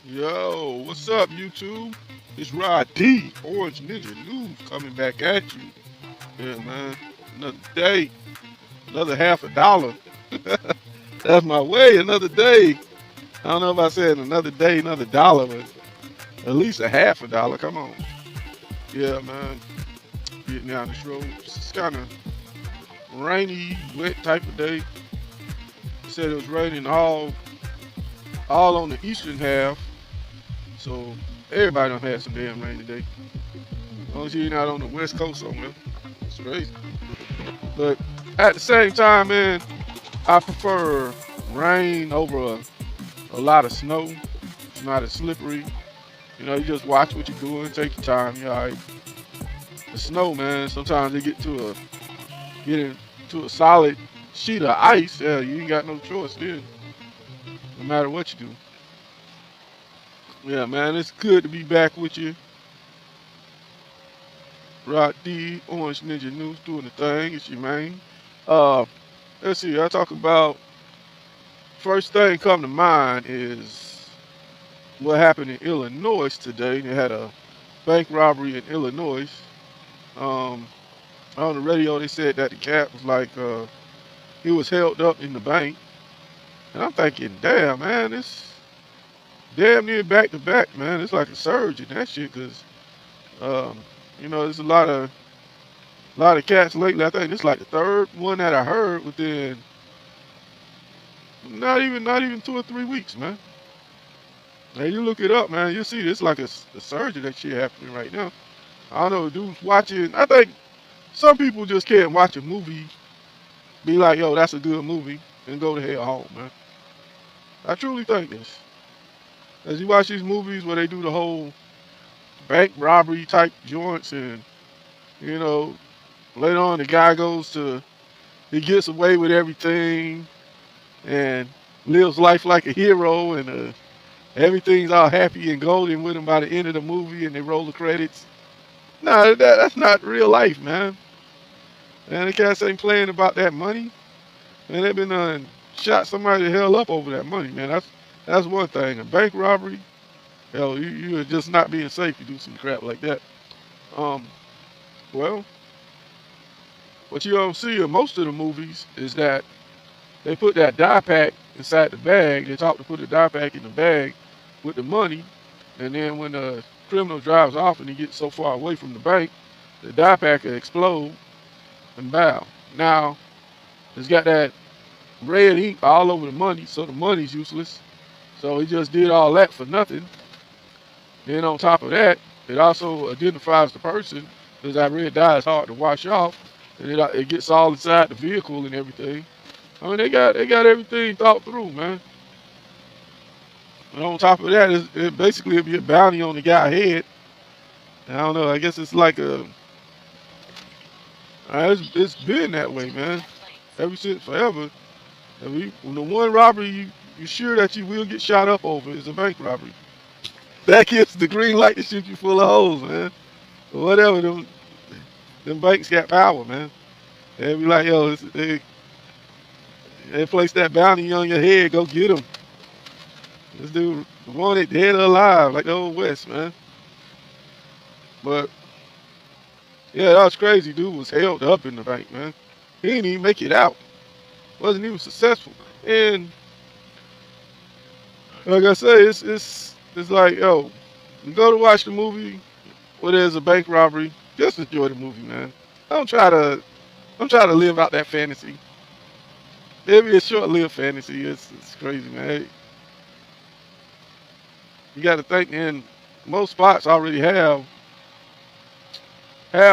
Yo, what's up, YouTube? It's Rod D, Orange Ninja News, coming back at you. Yeah, man. Another day, another half a dollar. That's my way, another day. I don't know if I said another day, another dollar, but at least a half a dollar. Come on. Yeah, man. Getting down this road. It's kind of rainy, wet type of day. It said it was raining all on the eastern half, so everybody done had some damn rain today. As long as you're not on the west coast somewhere. It's crazy. But at the same time, man, I prefer rain over a lot of snow. It's not as slippery. You just watch what you're doing, take your time. You're all right. The snow, man, sometimes they get into a solid sheet of ice. Yeah, you ain't got no choice then, no matter what you do. Yeah, man, it's good to be back with you. Rod D, Orange Ninja News, doing the thing. It's your man. Uh, let's see. I talk about first thing come to mind is what happened in Illinois today. They had a bank robbery in Illinois. Um, on the radio, they said that the cat was he was held up in the bank, and I'm thinking, damn, man, it's damn near back to back, man. It's like a surge in that shit, cause um, there's a lot of cats lately. I think it's like the third one that I heard within not even 2 or 3 weeks, man. Now you look it up, man. You see it's like a surge of that shit happening right now. I don't know, dudes watching. I think some people just can't watch a movie, be like, yo, that's a good movie, and go to hell home, man. I truly think this. As you watch these movies where they do the whole bank robbery type joints, and you know, later on the guy he gets away with everything and lives life like a hero, and everything's all happy and golden with him by the end of the movie, and they roll the credits. Nah, that's not real life, man. And the cats ain't playing about that money. Man, they've been shot somebody the hell up over that money, man. That's one thing. A bank robbery, hell, you are just not being safe. You do some crap like that. Um, well, what you don't see in most of the movies is that they put that dye pack inside the bag. They talk to put the dye pack in the bag with the money, and then when the criminal drives off and he gets so far away from the bank, the dye pack will explode and bow. Now, it's got that red ink all over the money, so the money's useless. So he just did all that for nothing. Then on top of that, it also identifies the person because that red dye is hard to wash off, and it gets all inside the vehicle and everything. I mean, they got everything thought through, man. And on top of that, it basically it'd be a bounty on the guy's head. And I don't know. I guess it's like it's been that way, man, ever since forever. When the one robbery you sure that you will get shot up over is a bank robbery. That gives the green light to shoot you full of holes, man. But whatever, them banks got power, man. They be like, yo, they place that bounty on your head, go get him. This dude wanted dead or alive, like the old West, man. But yeah, that was crazy. Dude was held up in the bank, man. He didn't even make it out. Wasn't even successful. And like I say, it's like, yo, you go to watch the movie where there's a bank robbery, just enjoy the movie, man. Don't try to don't try to live out that fantasy. Maybe a short-lived fantasy. It's crazy, man. You got to think, and most spots already have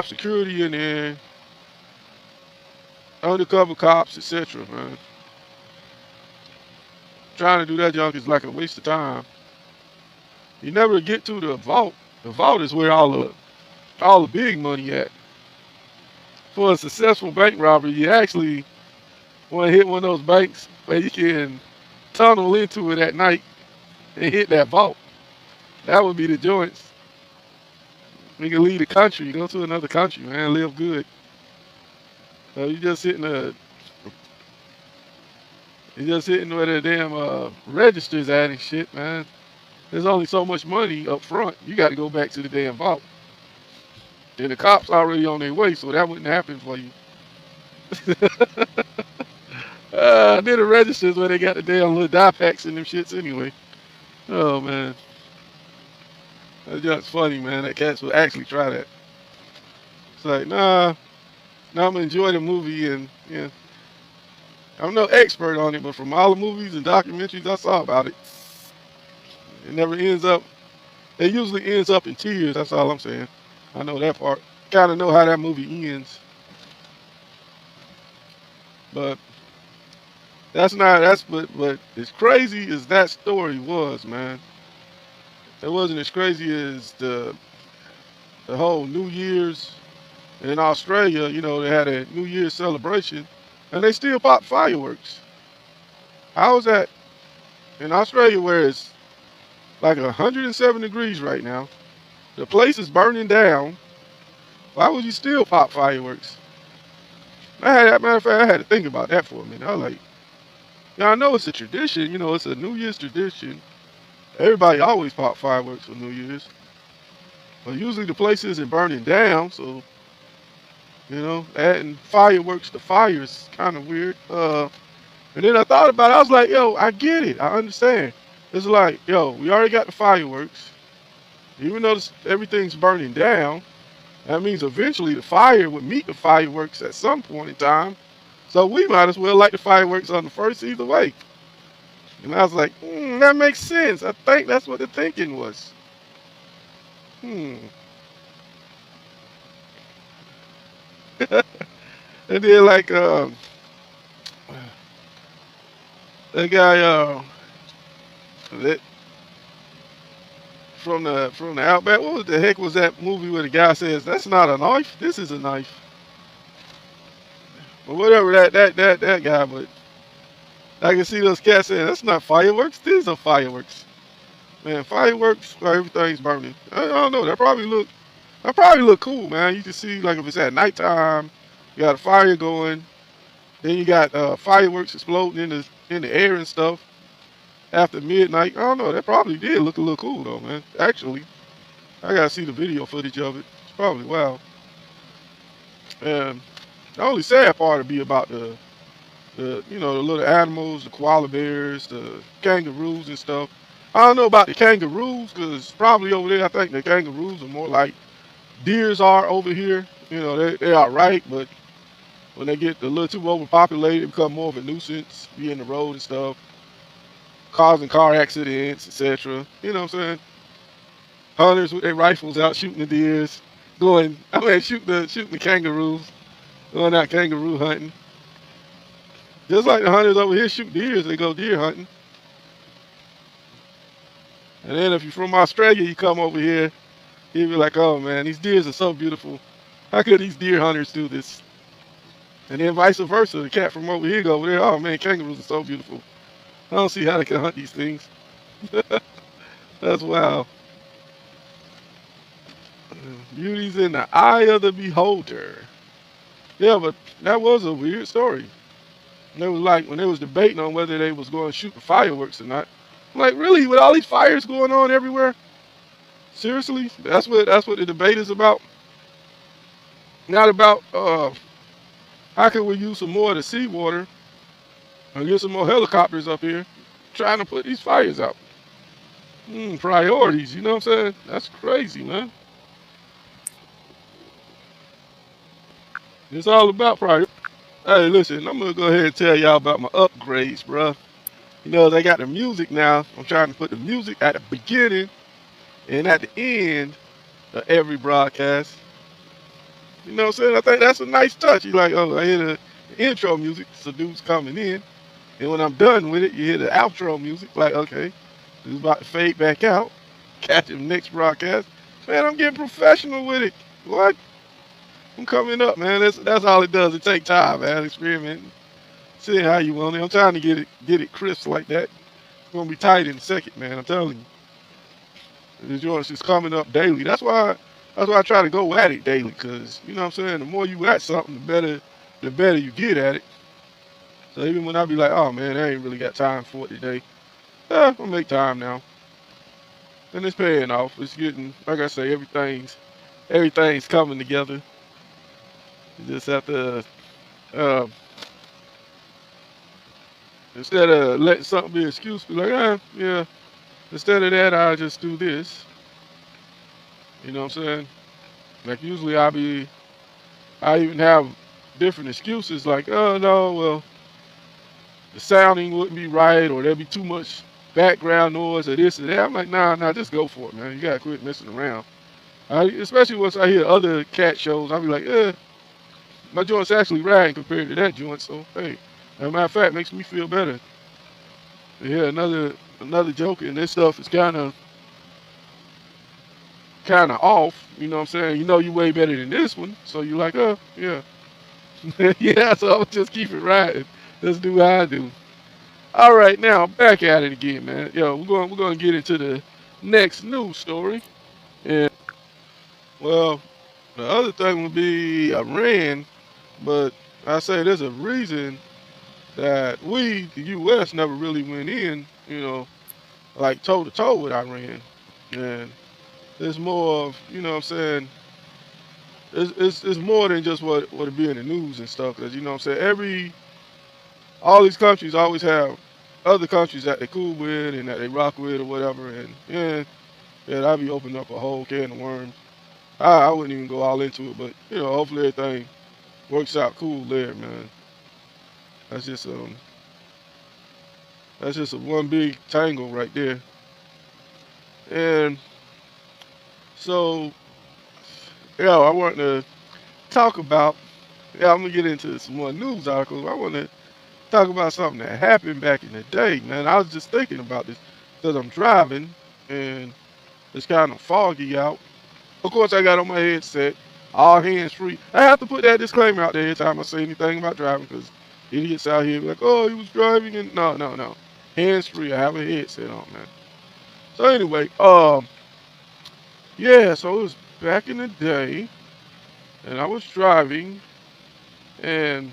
security in there, undercover cops, etc. Man, trying to do that junk is like a waste of time. You never get to the vault. The vault is where all the big money at. For a successful bank robbery, you actually want to hit one of those banks where you can tunnel into it at night and hit that vault. That would be the joints. You can leave the country, go to another country, man, live good. So you just hitting where the damn registers at and shit, man. There's only so much money up front. You got to go back to the damn vault. And the cops already on their way, so that wouldn't happen for you. Then the registers where they got the damn little die packs and them shits anyway. Oh man, that's just funny, man. That cats would actually try that. It's like, nah, now I'm gonna enjoy the movie, and yeah, I'm no expert on it, but from all the movies and documentaries I saw about it, it never ends up. It usually ends up in tears. That's all I'm saying. I know that part. Kind of know how that movie ends, but that's not. That's but as crazy as that story was, man. It wasn't as crazy as the whole New Year's in Australia. You know, they had a New Year's celebration, and they still pop fireworks. How is that in Australia, where it's like 107 degrees right now? The place is burning down. Why would you still pop fireworks? Matter of fact, I had to think about that for a minute. I was like, yeah, I know it's a tradition. You know, it's a New Year's tradition. Everybody always pop fireworks for New Year's, but usually the place isn't burning down. So you know, adding fireworks to fire is kind of weird. And then I thought about it. I was like, yo, I get it. I understand. It's like, yo, we already got the fireworks. Even though everything's burning down, that means eventually the fire would meet the fireworks at some point in time. So we might as well light the fireworks on the first either way. And I was like, that makes sense. I think that's what the thinking was. Hmm. And then like that guy that from the Outback. What the heck was that movie where the guy says that's not a knife? This is a knife. But whatever that guy. But I can see those cats saying that's not fireworks. These are fireworks. Man, fireworks. Well, everything's burning. I don't know. That probably look cool, man. You can see like if it's at nighttime, you got a fire going. Then you got fireworks exploding in the air and stuff after midnight. I don't know. That probably did look a little cool though, man. Actually, I gotta see the video footage of it. It's probably wild. And the only sad part would be about the you know the little animals, the koala bears, the kangaroos and stuff. I don't know about the kangaroos because probably over there I think the kangaroos are more like deers are over here. You know they are right, but when they get a little too overpopulated, they become more of a nuisance, be in the road and stuff, causing car accidents, etc. You know what I'm saying? Hunters with their rifles out shooting the deers, shooting the kangaroos, going out kangaroo hunting. Just like the hunters over here shoot deers, they go deer hunting. And then if you're from Australia, you come over here, you'll be like, oh man, these deers are so beautiful. How could these deer hunters do this? And then vice versa, the cat from over here go over there, oh man, kangaroos are so beautiful. I don't see how they can hunt these things. That's wild. Beauty's in the eye of the beholder. Yeah, but that was a weird story. And it was like when they was debating on whether they was going to shoot the fireworks or not. I'm like, really? With all these fires going on everywhere? Seriously? That's what the debate is about? Not about how can we use some more of the seawater and get some more helicopters up here trying to put these fires out. Priorities, you know what I'm saying? That's crazy, man. It's all about priorities. Hey, listen, I'm gonna go ahead and tell y'all about my upgrades, bruh. You know, they got the music now. I'm trying to put the music at the beginning and at the end of every broadcast. You know what I'm saying? I think that's a nice touch. You like, oh, I hear the intro music, so dude's coming in. And when I'm done with it, you hear the outro music. Like, okay, dude's about to fade back out. Catch him next broadcast. Man, I'm getting professional with it. What? I'm coming up, man. That's all it does. It takes time, man. Experimenting. Seeing how you want it. I'm trying to get it crisp like that. It's gonna be tight in a second, man. I'm telling you. The joint's just coming up daily. That's why I try to go at it daily, cause you know what I'm saying. The more you at something, the better you get at it. So even when I be like, oh man, I ain't really got time for it today, I'll make time now. and it's paying off. It's getting, like I say, everything's coming together. You just have to, uh, instead of letting something be an excuse, be like, yeah. Instead of that, I just do this. You know what I'm saying? Like usually I even have different excuses like, oh no, well, the sounding wouldn't be right, or there'd be too much background noise, or this or that. I'm like, nah, just go for it, man. You gotta quit messing around. Especially once I hear other cat shows, I'll be like, my joint's actually riding compared to that joint. So hey, as a matter of fact, it makes me feel better. Yeah, another joke, and this stuff is kind of off. You know what I'm saying? You know you way better than this one, so you're like, oh yeah, yeah. So I'll just keep it riding. Let's do what I do. All right, now back at it again, man. Yo, we're gonna get into the next news story. And well, the other thing would be Iran, but I say there's a reason that we, the U.S., never really went in, like toe to toe with Iran. And there's more of, you know what I'm saying, it's more than just what it be in the news and stuff. Because, you know what I'm saying, all these countries always have other countries that they cool with and that they rock with or whatever. And yeah, that'd be opening up a whole can of worms. I wouldn't even go all into it, but, hopefully everything works out cool there, man. That's just, that's just a one big tangle right there. And so, yeah, I want to talk about. Yeah, I'm gonna get into some more news articles. I want to talk about something that happened back in the day, man. I was just thinking about this because I'm driving and it's kind of foggy out. Of course, I got on my headset, all hands free. I have to put that disclaimer out there every time I say anything about driving because idiots out here be like, "Oh, he was driving," and no, hands free. I have a headset on, man. So anyway, yeah, so it was back in the day, and I was driving, and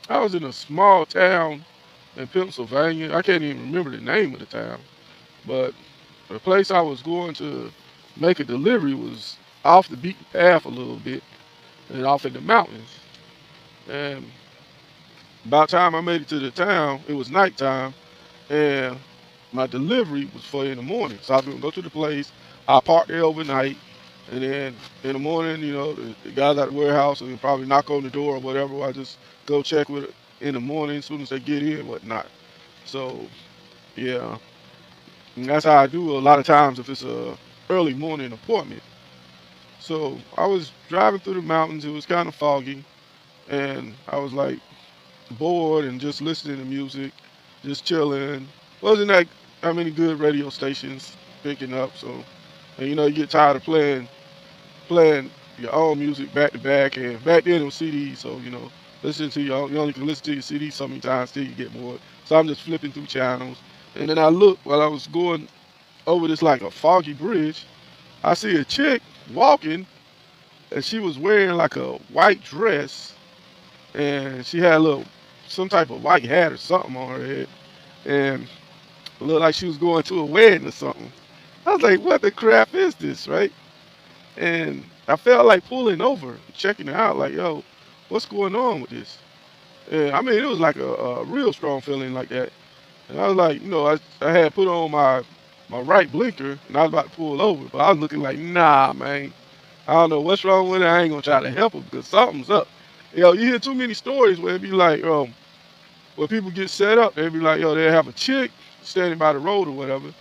I was in a small town in Pennsylvania. I can't even remember the name of the town, but the place I was going to make a delivery was off the beaten path a little bit and off in the mountains. And by the time I made it to the town, it was nighttime, and my delivery was for in the morning. So I was gonna go to the place. I parked there overnight, and then in the morning, the guys at the warehouse will probably knock on the door or whatever. I just go check with it in the morning as soon as they get in, whatnot. So yeah, and that's how I do a lot of times if it's a early morning appointment. So I was driving through the mountains. It was kind of foggy, and I was like bored and just listening to music, just chilling. Wasn't that how many good radio stations picking up? So, and you get tired of playing your own music back to back. And back then it was CDs, so listen to you only can listen to your CD so many times till you get bored. So I'm just flipping through channels, and then I look while I was going over this like a foggy bridge. I see a chick walking, and she was wearing like a white dress, and she had a little some type of white hat or something on her head, and it looked like she was going to a wedding or something. I was like, what the crap is this, right? And I felt like pulling over, checking it out, like, yo, what's going on with this? And I mean, it was like a real strong feeling like that. And I was like, I had put on my right blinker, and I was about to pull over, but I was looking like, nah, man. I don't know what's wrong with it. I ain't gonna try to help her because something's up. You hear too many stories where it be like, where people get set up, they be like, yo, they have a chick standing by the road or whatever.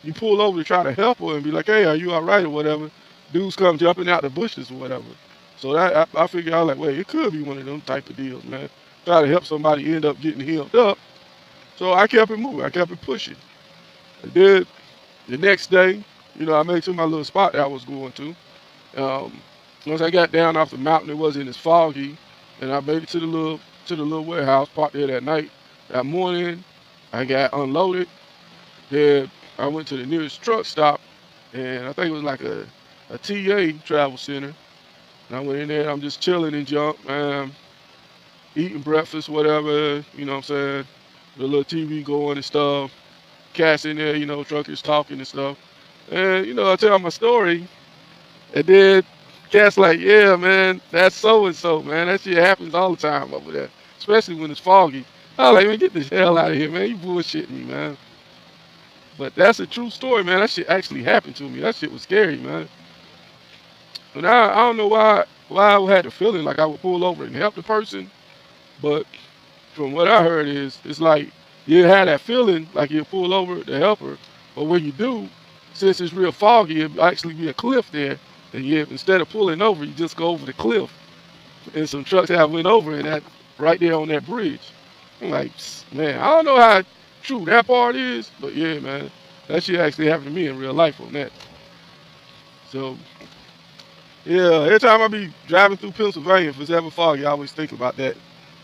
You pull over to try to help her and be like, hey, are you all right or whatever? Dudes come jumping out the bushes or whatever. So that I figured out like, wait, it could be one of them type of deals, man. Try to help somebody end up getting healed up. So I kept it moving. I kept it pushing. And then the next day, I made it to my little spot that I was going to. Um, Once I got down off the mountain, it wasn't as foggy, and I made it to the little warehouse, parked there that night. That morning, I got unloaded. Then I went to the nearest truck stop, and I think it was like a TA travel center. And I went in there. I'm just chilling and junk, man, eating breakfast, whatever. You know what I'm saying? The little TV going and stuff. Cats in there, truckers talking and stuff. And I tell my story, and then cats like, yeah, man, that's so and so, man. That shit happens all the time over there, especially when it's foggy. I was like, man, get the hell out of here, man. You bullshitting me, man. But that's a true story, man. That shit actually happened to me. That shit was scary, man. And I don't know why I had the feeling like I would pull over and help the person, but from what I heard is it's like you had that feeling like you pull over to help her, but when you do, since it's real foggy, it'll actually be a cliff there, and instead of pulling over, you just go over the cliff, and some trucks have went over and that right there on that bridge. I'm like, man, I don't know how true that part is, but yeah, man, that shit actually happened to me in real life on that. So yeah, every time I be driving through Pennsylvania, if it's ever foggy, I always think about that.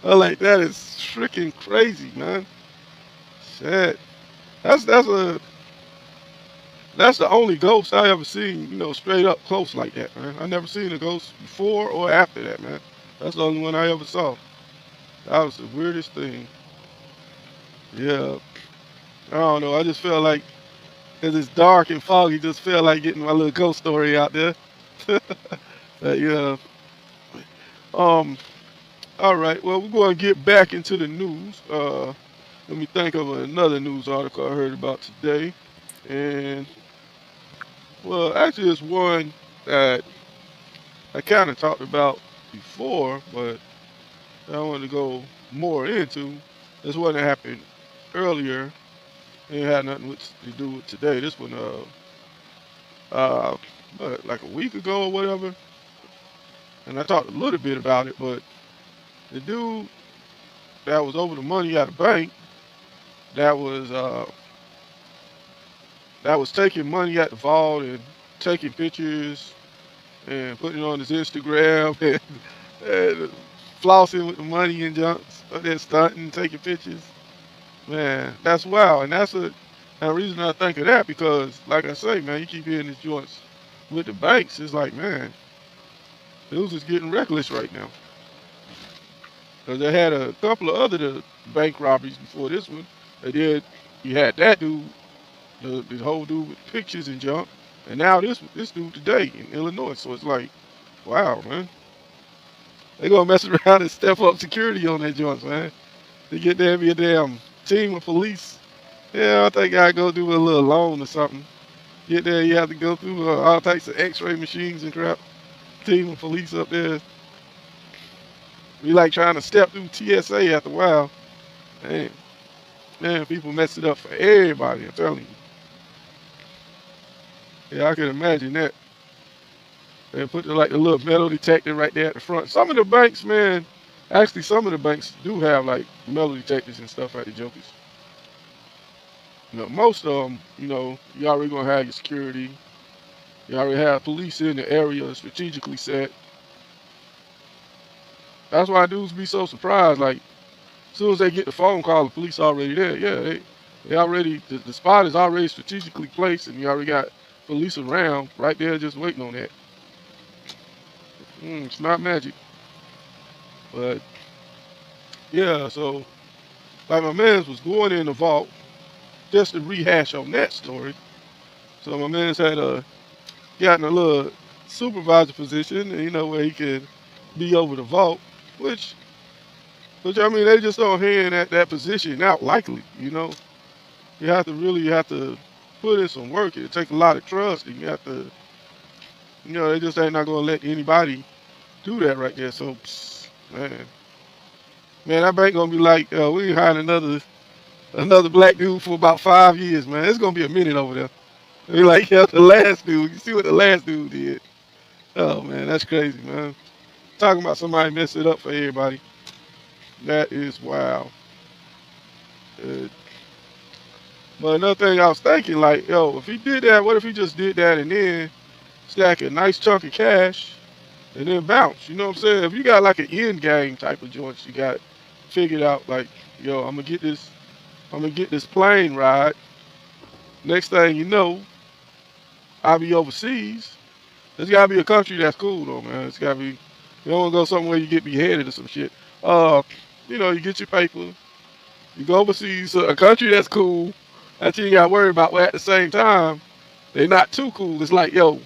I'm like, that is freaking crazy, man. Shit. That's that's the only ghost I ever seen, straight up close like that, man. I never seen a ghost before or after that, man. That's the only one I ever saw. That was the weirdest thing. Yeah. I don't know. I just feel like, cause it's dark and foggy, just feel like getting my little ghost story out there. But yeah. Um. All right. Well, we're going to get back into the news. Let me think of another news article I heard about today. And well, actually, it's one that I kind of talked about before, but I want to go more into. This one that happened earlier. It had nothing to do with today. This one, uh, like a week ago or whatever. And I talked a little bit about it, but the dude that was over the money at the bank that was uh, that was taking money at the vault and taking pictures and putting it on his Instagram and flossing with the money and junk, then stunting, taking pictures. Man, that's wild. And a reason I think of that because, like I say, man, you keep hearing these joints with the banks. It's like, man, dudes is getting reckless right now. Because they had a couple of other bank robberies before this one. They did. You had that dude, the whole dude with pictures and junk, and now this dude today in Illinois. So it's like, wow, man, they gonna mess around and step up security on that joints, man. They get there and be a damn team of police. Yeah, I think I go do a little loan or something. Get there, you have to go through all types of X-ray machines and crap. Team of police up there. Be like trying to step through TSA after a while. Man, man, people mess it up for everybody. I'm telling you. Yeah, I can imagine that. They put the little metal detector right there at the front. Some of the banks, man, actually some of the banks do have like metal detectors and stuff at the jokers. Most of them, you already gonna have your security. You already have police in the area strategically set. That's why dudes be so surprised. Like, as soon as they get the phone call, the police already there. Yeah, they already, the spot is already strategically placed, and you already got police around right there just waiting on that. It's not magic. But, yeah, so, like my man's was going in the vault, just to rehash on that story. So my man's had gotten a little supervisor position, and where he could be over the vault, which I mean they just don't hand that position out likely. You have to put in some work. It takes a lot of trust, and you have to, they just ain't not gonna let anybody do that right there. So, man, that bank gonna be like, we ain't hiring another black dude for about 5 years, man. It's gonna be a minute over there. Be like, yeah, the last dude. You see what the last dude did? Oh man, that's crazy, man. Talking about somebody mess it up for everybody. That is wild. Uh, but another thing I was thinking, like, yo, if he did that, what if he just did that and then stack a nice chunk of cash and then bounce? You know what I'm saying? If you got like an end game type of joints, you got figured out like, yo, I'm gonna get this plane ride. Next thing you know, I'll be overseas. There's gotta be a country that's cool though, man. It's gotta be. You don't wanna go somewhere you get beheaded or some shit. Uh, you get your paper. You go overseas, a country that's cool, that you ain't got to worry about. But at the same time, They not too cool. It's like, yo,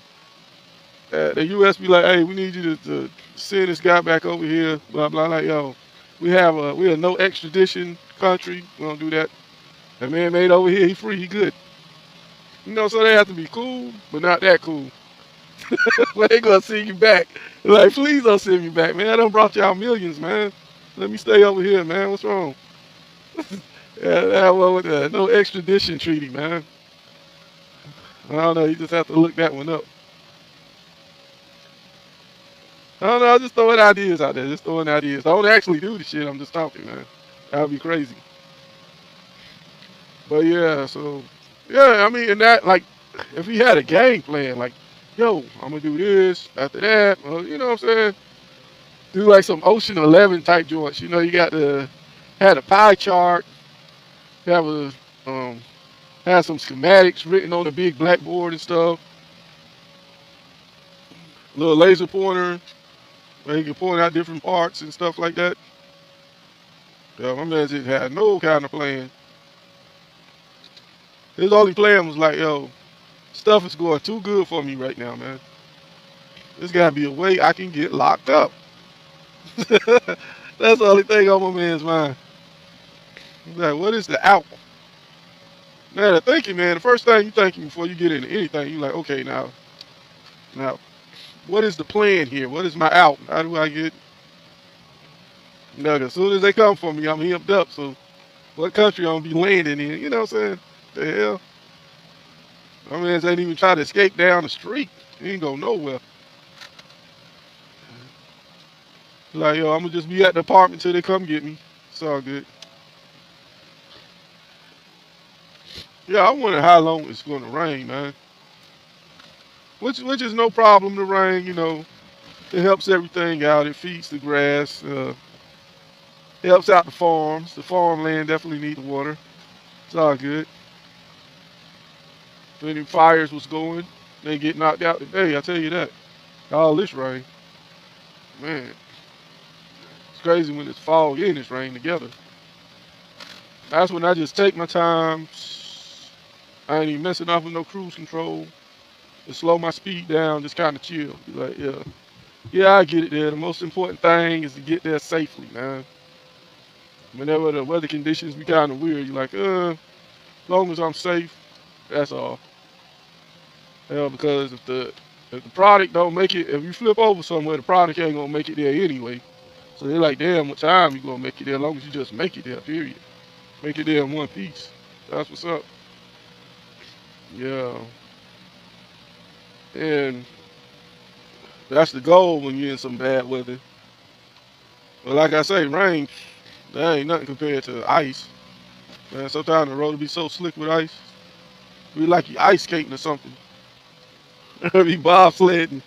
the U.S. be like, hey, we need you to send this guy back over here. Blah blah. Like, yo, we are no extradition country. We don't do that. That man made over here, he free, he good. So they have to be cool, but not that cool. But they gonna send you back. Like, please don't send me back, man. I done brought y'all millions, man. Let me stay over here, man. What's wrong? Yeah, that one with the no extradition treaty, man. I don't know. You just have to look that one up. I don't know. I'm just throwing ideas out there. Just throwing ideas. I don't actually do the shit. I'm just talking, man. That would be crazy. But yeah, so yeah, I mean, and that like, if he had a game plan, like, yo, I'm gonna do this after that. You know what I'm saying? Do like some Ocean 11 type joints. You got the had a pie chart, have a um, had some schematics written on a big blackboard and stuff. Little laser pointer where he can point out different parts and stuff like that. Yeah, my man just had no kind of plan. His only plan was like, yo, stuff is going too good for me right now, man. There's gotta be a way I can get locked up. That's the only thing on my man's mind. He's like, what is the out? Man, the thinking, man, the first thing you thinking before you get into anything, you like, okay, now, what is the plan here? What is my out? How do I get? As soon as they come for me, I'm hemmed up. So, what country I'm gonna be landing in? You know what I'm saying? The hell, my man's ain't even try to escape down the street. He ain't go nowhere. Like, yo, I'm gonna just be at the apartment till they come get me. It's all good. Yeah, I wonder how long it's gonna rain, man. Which is no problem to rain. It helps everything out. It feeds the grass. It helps out the farms. The farmland definitely need the water. It's all good. If any fires was going, they get knocked out today. I tell you that. All this rain, man, it's crazy when it's fall and it's rain together. That's when I just take my time. I ain't even messing off with no cruise control. Just slow my speed down. Just kind of chill. Be like, yeah, yeah, I get it there. The most important thing is to get there safely, man. Whenever the weather conditions be kind of weird, you're like, as long as I'm safe, that's all. Because if the product don't make it, if you flip over somewhere, the product ain't gonna make it there anyway. So they're like, damn, what time you gonna make it there? As long as you just make it there, period. Make it there in one piece. That's what's up. Yeah, and that's the goal when you're in some bad weather. But like I say, rain, that ain't nothing compared to ice. Man, sometimes the road will be so slick with ice. Be like you ice skating or something. Be bobsledding.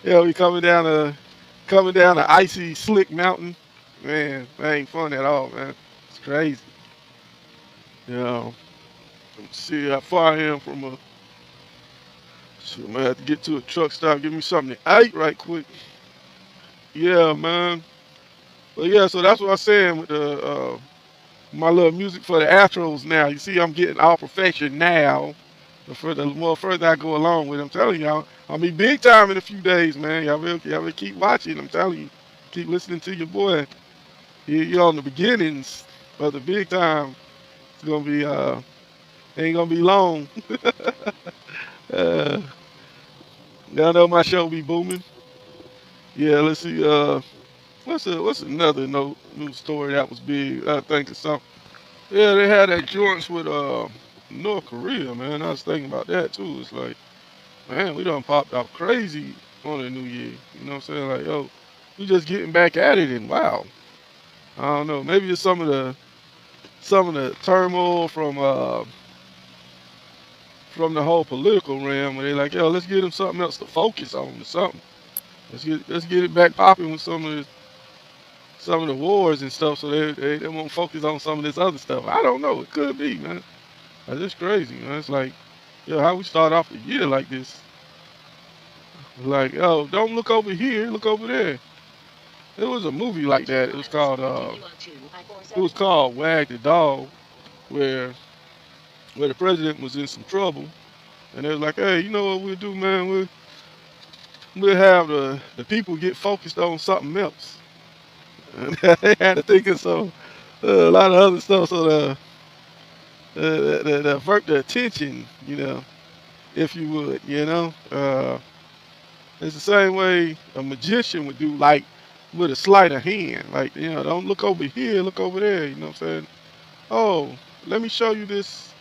Yeah, we coming down a icy, slick mountain. Man, that ain't fun at all, man. It's crazy. Yeah. Let's see how far I am from a. So I'm gonna have to get to a truck stop, give me something to eat right quick. Yeah, man. But yeah, so that's what I'm saying with the my little music for the Astros now. You see, I'm getting all perfection now. The more further I go along with it, I'm telling y'all, I'll be big time in a few days, man. Y'all will keep watching. I'm telling you, keep listening to your boy. You're on the beginnings of the big time. It's gonna be ain't gonna be long. uh, y'all know my show be booming. Yeah, let's see. What's another news story that was big? I think it's something. Yeah, they had that joints with North Korea, man. I was thinking about that too. It's like, man, we done popped out crazy on the new year. You know what I'm saying? Like, yo, we just getting back at it, and wow. I don't know. Maybe it's some of the turmoil from the whole political realm where they like, yo, let's get them something else to focus on or something. Let's get it back popping with some of the wars and stuff, so they won't focus on some of this other stuff. I don't know. It could be, man. That's just crazy, man. It's like, yo, how we start off the year like this? Like, oh, don't look over here, look over there. There was a movie like that. It was called Wag the Dog, where the president was in some trouble, And they was like, hey, you know what we'll do, man? We'll have the people get focused on something else. And they had to think of a lot of other stuff, so the divert the attention, if you would, It's the same way a magician would do, like with a sleight of hand. Like, don't look over here, look over there. You know what I'm saying? Oh, let me show you this.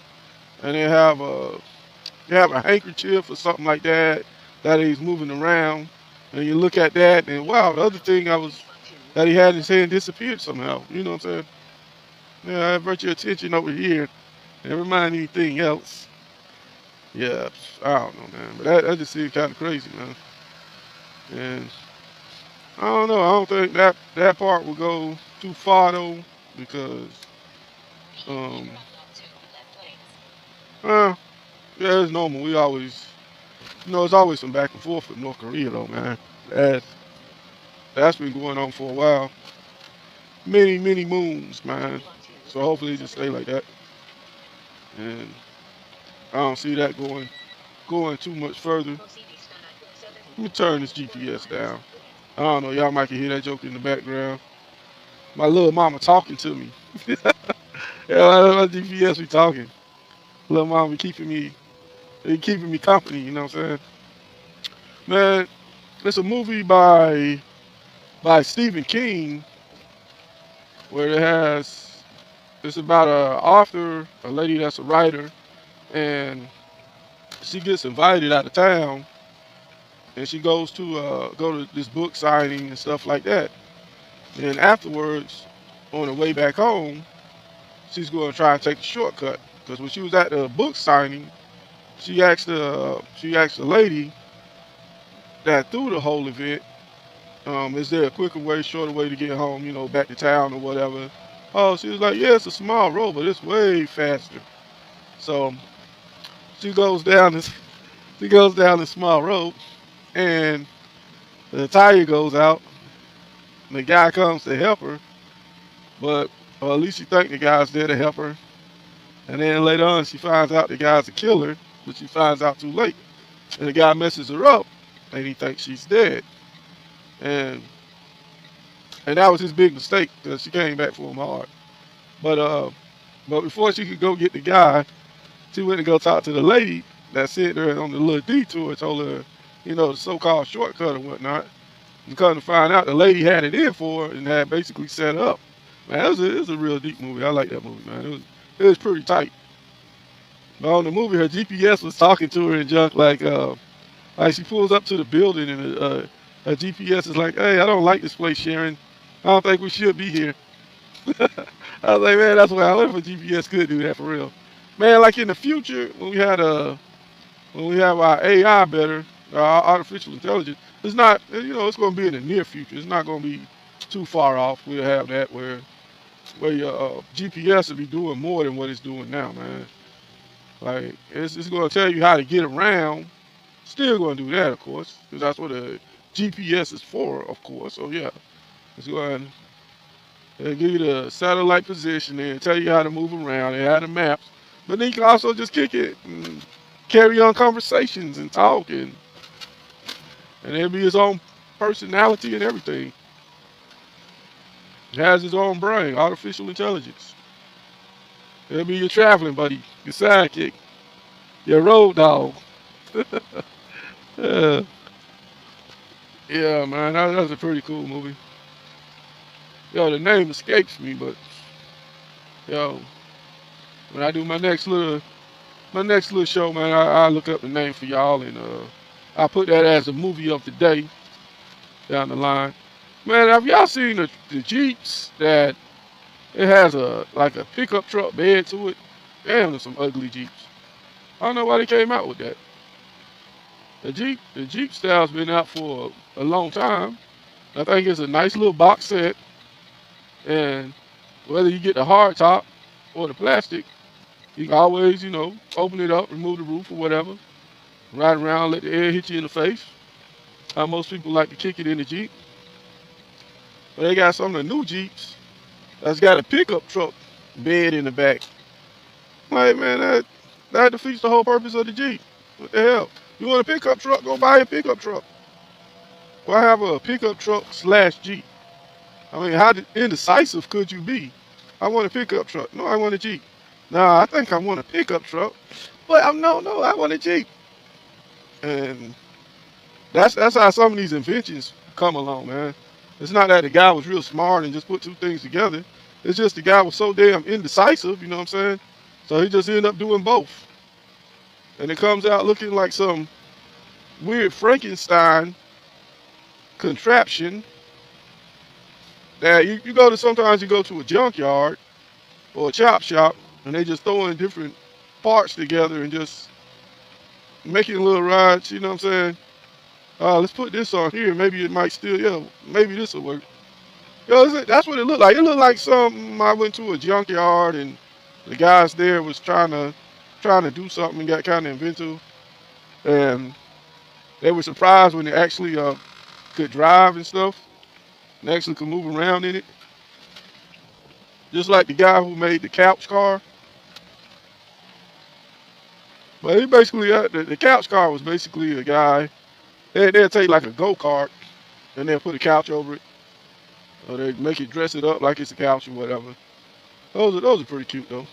And they have a handkerchief or something like that he's moving around. And you look at that, and wow, the other thing that he had in his hand disappeared somehow. You know what I'm saying? Yeah, I avert your attention over here. Never mind anything else. Yeah, I don't know, man. But that just seems kind of crazy, man. And I don't know. I don't think that part will go too far though, because um, uh, yeah, it's normal. We always, it's always some back and forth with North Korea though, man. That's that's been going on for a while, many many moons, man. So hopefully it just stay like that, and I don't see that going too much further. Let me turn this GPS down. I don't know. Y'all might can hear that joke in the background. My little mama talking to me. Yeah, my GPS be talking. Little mama be keeping me company. You know what I'm saying? Man, it's a movie by Stephen King where it's about a author, a lady that's a writer, and she gets invited out of town, and she goes to go to this book signing and stuff like that. And afterwards, on the way back home, she's going to try and take the shortcut because when she was at the book signing, she asked the lady that threw the whole event, is there a quicker way, shorter way to get home, back to town or whatever? Oh, she was like, yeah, it's a small road, but it's way faster. So she goes down this she goes down this small road, and the tire goes out, and the guy comes to help her, but or at least she think the guy's there to help her. And then later on, she finds out the guy's a killer, but she finds out too late. And the guy messes her up, and he thinks she's dead. And and that was his big mistake because she came back for him hard. But before she could go get the guy, she went to go talk to the lady that sent her on the little detour, told her, the so-called shortcut or whatnot. And come to find out, the lady had it in for her and had basically set her up. Man, it was a real deep movie. I like that movie, man. It was pretty tight. But on the movie, her GPS was talking to her and junk like she pulls up to the building and her GPS is like, hey, I don't like this place, Sharon. I don't think we should be here. I was like, man, that's why I wonder if a GPS could do that for real. Man, like in the future, when we have our AI better, our artificial intelligence, it's not, it's going to be in the near future. It's not going to be too far off. We'll have that where your GPS will be doing more than what it's doing now, man. Like it's going to tell you how to get around. Still going to do that, of course, because that's what a GPS is for, of course. So yeah, it's going to give you the satellite position and tell you how to move around and have the maps. But then you can also just kick it and carry on conversations and talk, and it'll be his own personality and everything. It has his own brain, artificial intelligence. It'll be your traveling buddy, your sidekick, your road dog. uh, yeah, man, that's a pretty cool movie. Yo, the name escapes me, but yo, when I do my next little show, man, I look up the name for y'all and I put that as a movie of the day down the line. Man, have y'all seen the Jeeps that it has a pickup truck bed to it? Damn, there's some ugly Jeeps. I don't know why they came out with that. The Jeep style's been out for a long time. I think it's a nice little box set, and whether you get the hard top or the plastic, you can always, open it up, remove the roof or whatever, ride around, let the air hit you in the face. How most people like to kick it in the Jeep. But they got some of the new Jeeps that's got a pickup truck bed in the back. Like, man, that defeats the whole purpose of the Jeep. What the hell? You want a pickup truck? Go buy a pickup truck. Why have a pickup truck slash Jeep? I mean, how indecisive could you be? I want a pickup truck. No, I want a Jeep. Nah, I think I want a pickup truck. But I'm no, I want a Jeep. And that's how some of these inventions come along, man. It's not that the guy was real smart and just put two things together. It's just the guy was so damn indecisive, you know what I'm saying? So he just ended up doing both. And it comes out looking like some weird Frankenstein contraption that you go to, sometimes you go to a junkyard or a chop shop and they just throw in different parts together and just making little rides, you know what I'm saying? Let's put this on here. Maybe it might still, yeah, maybe this will work. That's what it looked like. It looked like something I went to a junkyard and the guys there was trying to do something and got kind of inventive. And they were surprised when they actually could drive and stuff and actually could move around in it. Just like the guy who made the couch car. But he basically, the couch car was basically a guy. They'll take like a go-kart and they'll put a couch over it. Or they make it dress it up like it's a couch or whatever. Those are pretty cute though.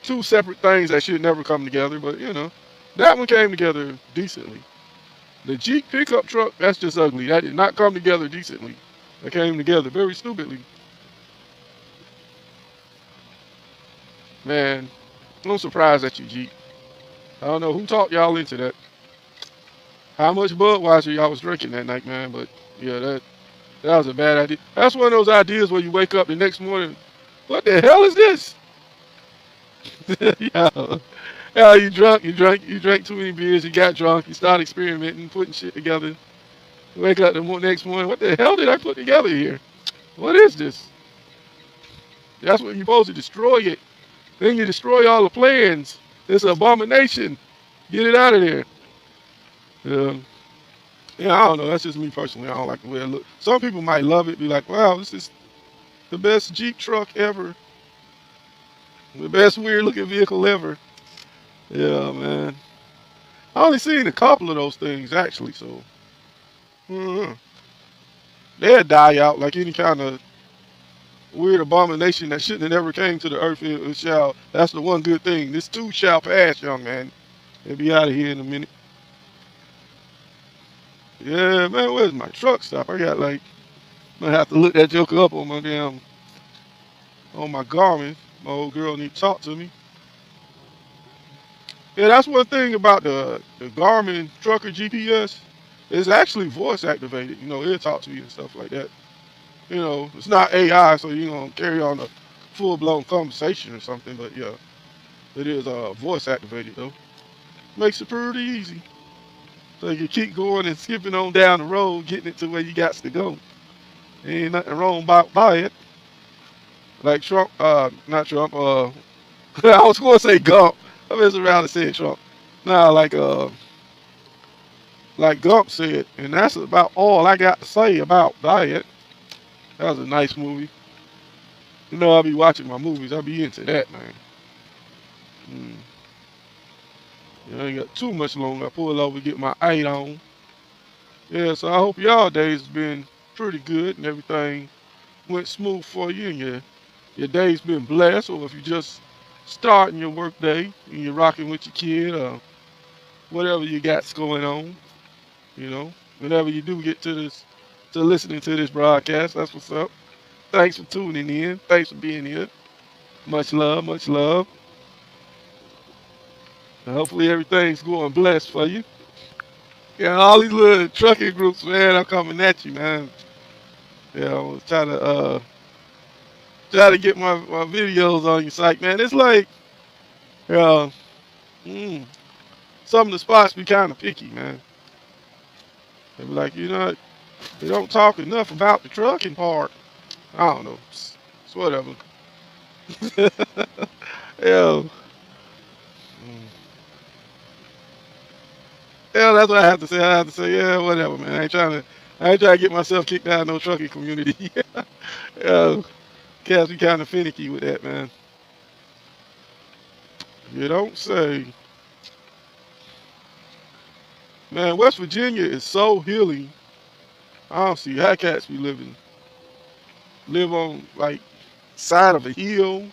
Two separate things that should never come together, but you know, that one came together decently. The Jeep pickup truck, that's just ugly. That did not come together decently. That came together very stupidly. Man, I'm surprised at you, Jeep. I don't know who talked y'all into that. How much Budweiser y'all was drinking that night, man, but yeah, that was a bad idea. That's one of those ideas where you wake up the next morning, what the hell is this? Yeah. Yeah, you drank too many beers, you got drunk, you started experimenting, putting shit together. You wake up the next morning, what the hell did I put together here? What is this? That's when you're supposed to destroy it. Then you destroy all the plans. It's an abomination. Get it out of there. Yeah. Yeah, I don't know. That's just me personally. I don't like the way it looks. Some people might love it, be like, wow, this is the best Jeep truck ever. The best weird looking vehicle ever. Yeah, man. I only seen a couple of those things actually, so uh, they'll die out like any kind of weird abomination that shouldn't have never came to the earth. It shall. That's the one good thing. This too shall pass, young man. They'll be out of here in a minute. Yeah, man. Where's my truck stop? I got like. I'm gonna have to look that joker up on my damn on my Garmin. My old girl need to talk to me. Yeah, that's one thing about the Garmin trucker GPS. It's actually voice activated. You know, it'll talk to you and stuff like that. You know, it's not AI, so you don't carry on a full blown conversation or something. But yeah, it is voice activated though. Makes it pretty easy. So you can keep going and skipping on down the road, getting it to where you got to go. Ain't nothing wrong by it. Like Trump, not Trump. I was going to say Gump. I messed around and said Trump. Nah, like Gump said, and that's about all I got to say about diet. That was a nice movie. You know, I'll be watching my movies. I'll be into that, man. Mm. Yeah, I ain't got too much longer. I pull over, get my 8 on. Yeah, so I hope y'all days has been pretty good and everything went smooth for you and your day's been blessed. Or if you just starting your work day and you're rocking with your kid or whatever you got's going on, you know, whenever you do get to listening to this broadcast, that's what's up. Thanks for tuning in. Thanks for being here. Much love, much love. And hopefully everything's going blessed for you. Yeah, all these little trucking groups, man, I'm coming at you, man. Yeah, I was try to get my videos on your site, man. It's like, uh, mm, some of the spots be kind of picky, man. They be like, you know, they don't talk enough about the trucking part. I don't know. It's whatever. Yeah. Mm. Yeah, that's what I have to say. I have to say, yeah, whatever, man. I ain't trying to get myself kicked out of no trucking community. Yeah, cats be kind of finicky with that, man. You don't say. Man, West Virginia is so hilly. I don't see how cats be live on like side of a hill,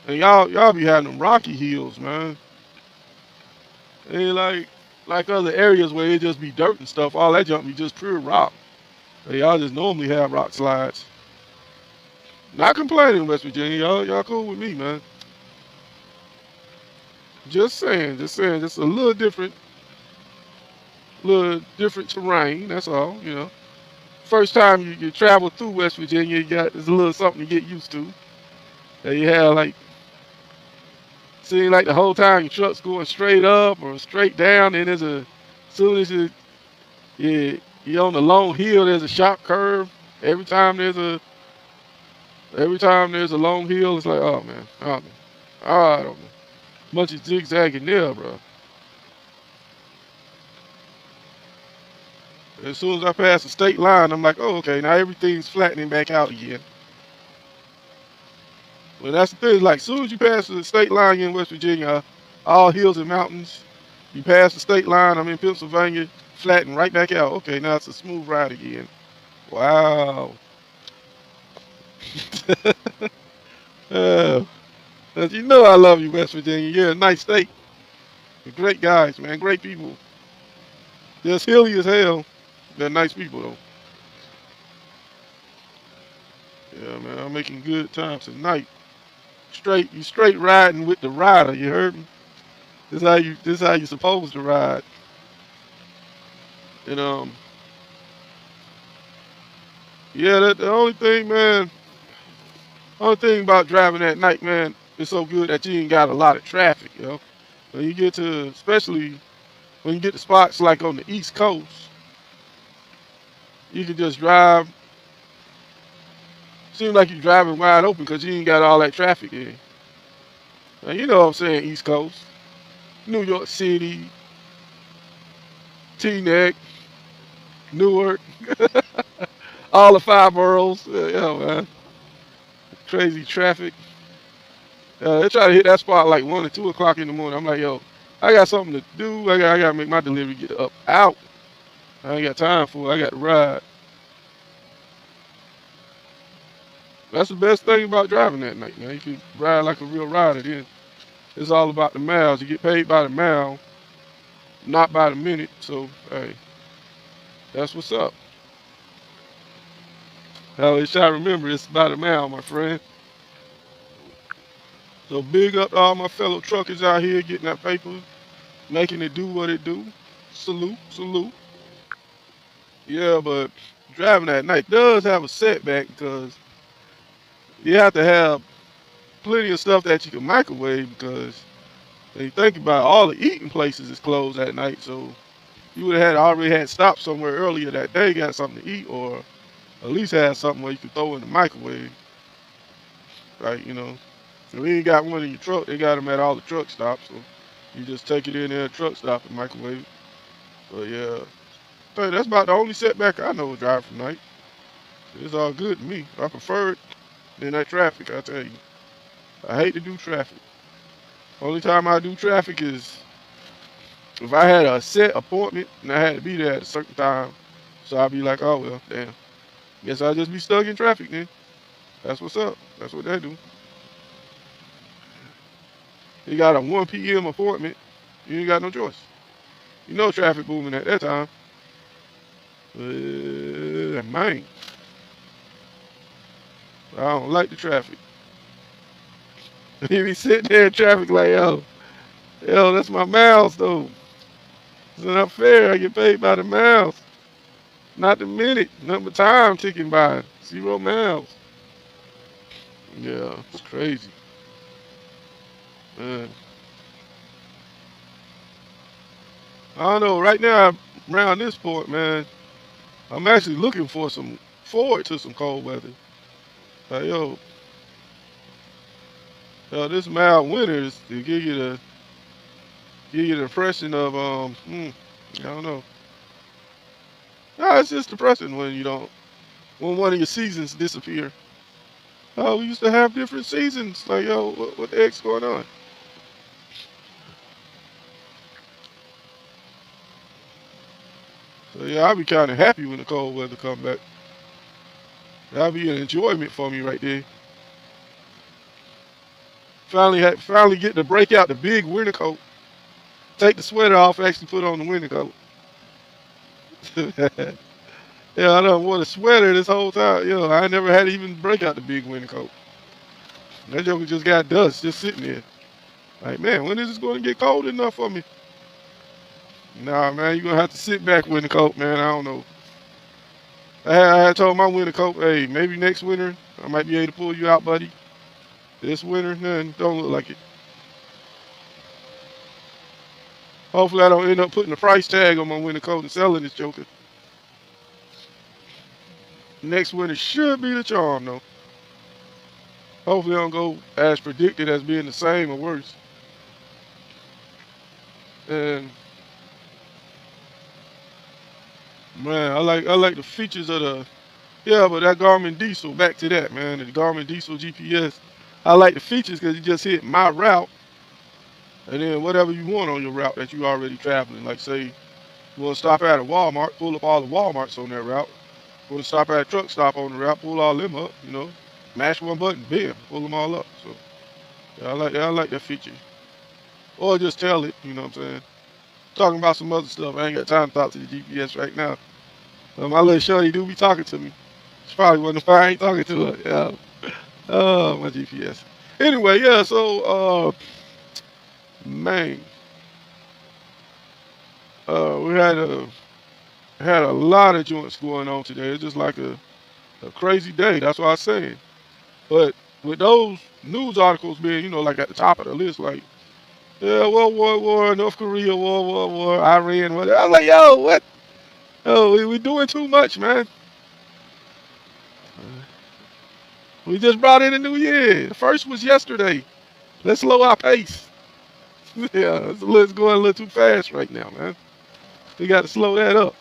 and y'all be having them rocky hills, man. Ain't like other areas where it just be dirt and stuff. All that junk be just pure rock. But y'all just normally have rock slides. Not complaining, West Virginia. Y'all cool with me, man. Just a little different terrain. That's all, you know. First time you travel through West Virginia, you got there's a little something to get used to. And you have like seeing like the whole time your truck's going straight up or straight down, and as soon as you're on the long hill, there's a sharp curve. Every time there's a every time there's a long hill, it's like, oh man, I don't know. Bunch of zigzagging there, bro. As soon as I pass the state line, I'm like, oh, okay, now everything's flattening back out again. Well, that's the thing. Like, as soon as you pass the state line in West Virginia, all hills and mountains, you pass the state line, I'm in Pennsylvania, flatten right back out. Okay, now it's a smooth ride again. Wow. uh, you know I love you, West Virginia. You're a nice state. You're great guys, man. Great people. Just hilly as hell. They're nice people, though. Yeah, man. I'm making good time tonight. You straight riding with the rider. You heard me? This how you supposed to ride. And yeah, the only thing, man. Only thing about driving at night, man, it's so good that you ain't got a lot of traffic, you know. When you get to, especially when you get to spots like on the East Coast, you can just drive. Seems like you're driving wide open because you ain't got all that traffic in. Now, you know what I'm saying? East Coast, New York City, Teaneck, Newark, all the five boroughs. Yeah, man, crazy traffic. They try to hit that spot like 1 or 2 o'clock in the morning. I'm like, yo, I got something to do. I gotta make my delivery get up out. I ain't got time for it. I got to ride. That's the best thing about driving that night, man. You can ride like a real rider then. It's all about the miles. You get paid by the mile, not by the minute. So, hey, that's what's up. I always try to remember it's by the mile, my friend. So big up to all my fellow truckers out here getting that paper, making it do what it do. Salute, salute. Yeah, but driving at night does have a setback because you have to have plenty of stuff that you can microwave because when you think about it, all the eating places is closed at night. So you would have already had stopped somewhere earlier that day, got something to eat, or at least had something where you could throw in the microwave. Right, you know. If you ain't got one in your truck, they got them at all the truck stops. So you just take it in there at truck stop and microwave it. But yeah, that's about the only setback I know with driving from night. It's all good to me. I prefer it than that traffic, I tell you. I hate to do traffic. Only time I do traffic is if I had a set appointment and I had to be there at a certain time. So I'd be like, oh well, damn. Guess I'll just be stuck in traffic then. That's what's up. That's what they do. You got a 1 p.m. appointment. You ain't got no choice. You know traffic booming at that time. Man, I don't like the traffic. You be sitting there in traffic like, yo, that's my miles though. It's not fair. I get paid by the miles, not the minute. Number time ticking by. 0 miles. Yeah, it's crazy. Man. I don't know. Right now, around this point, man, I'm actually looking forward to some cold weather. Like, this mild winter is to give you the impression of I don't know. No, it's just depressing when you don't when one of your seasons disappear. Oh, we used to have different seasons. Like, what the heck's going on? So yeah, I'll be kind of happy when the cold weather come back. That'll be an enjoyment for me right there. Finally get to break out the big winter coat. Take the sweater off, actually put on the winter coat. Yeah, I don't want a sweater this whole time. I never had to even break out the big winter coat. That joker just got dust just sitting there. Like, man, when is this going to get cold enough for me? Nah, man, you're going to have to sit back winter coat, man. I don't know. I had told my winter coat, hey, maybe next winter I might be able to pull you out, buddy. This winter, man, don't look like it. Hopefully I don't end up putting a price tag on my winter coat and selling this joker. Next winter should be the charm, though. Hopefully I don't go as predicted as being the same or worse. And man, I like the features of the but that Garmin Diesel. Back to that, man. The Garmin Diesel GPS. I like the features because you just hit my route, and then whatever you want on your route that you already traveling. Like say you want to stop at a Walmart, pull up all the Walmarts on that route. Want to stop at a truck stop on the route, pull all them up. Mash one button, bam, pull them all up. So yeah, I like that feature. Or just tell it. You know what I'm saying? Talking about some other stuff. I ain't got time to talk to the GPS right now. My little shorty do be talking to me. She probably wondering why I ain't talking to her. Yeah. Oh, my GPS. Anyway, yeah. So, man, we had a lot of joints going on today. It's just like a crazy day. That's what I was saying. But with those news articles being, like at the top of the list, like, yeah, World War, North Korea, War, Iran, whatever. I was like, yo, what? Oh, we doing too much, man. We just brought in a new year. The first was yesterday. Let's slow our pace. Yeah, it's going a little too fast right now, man. We got to slow that up.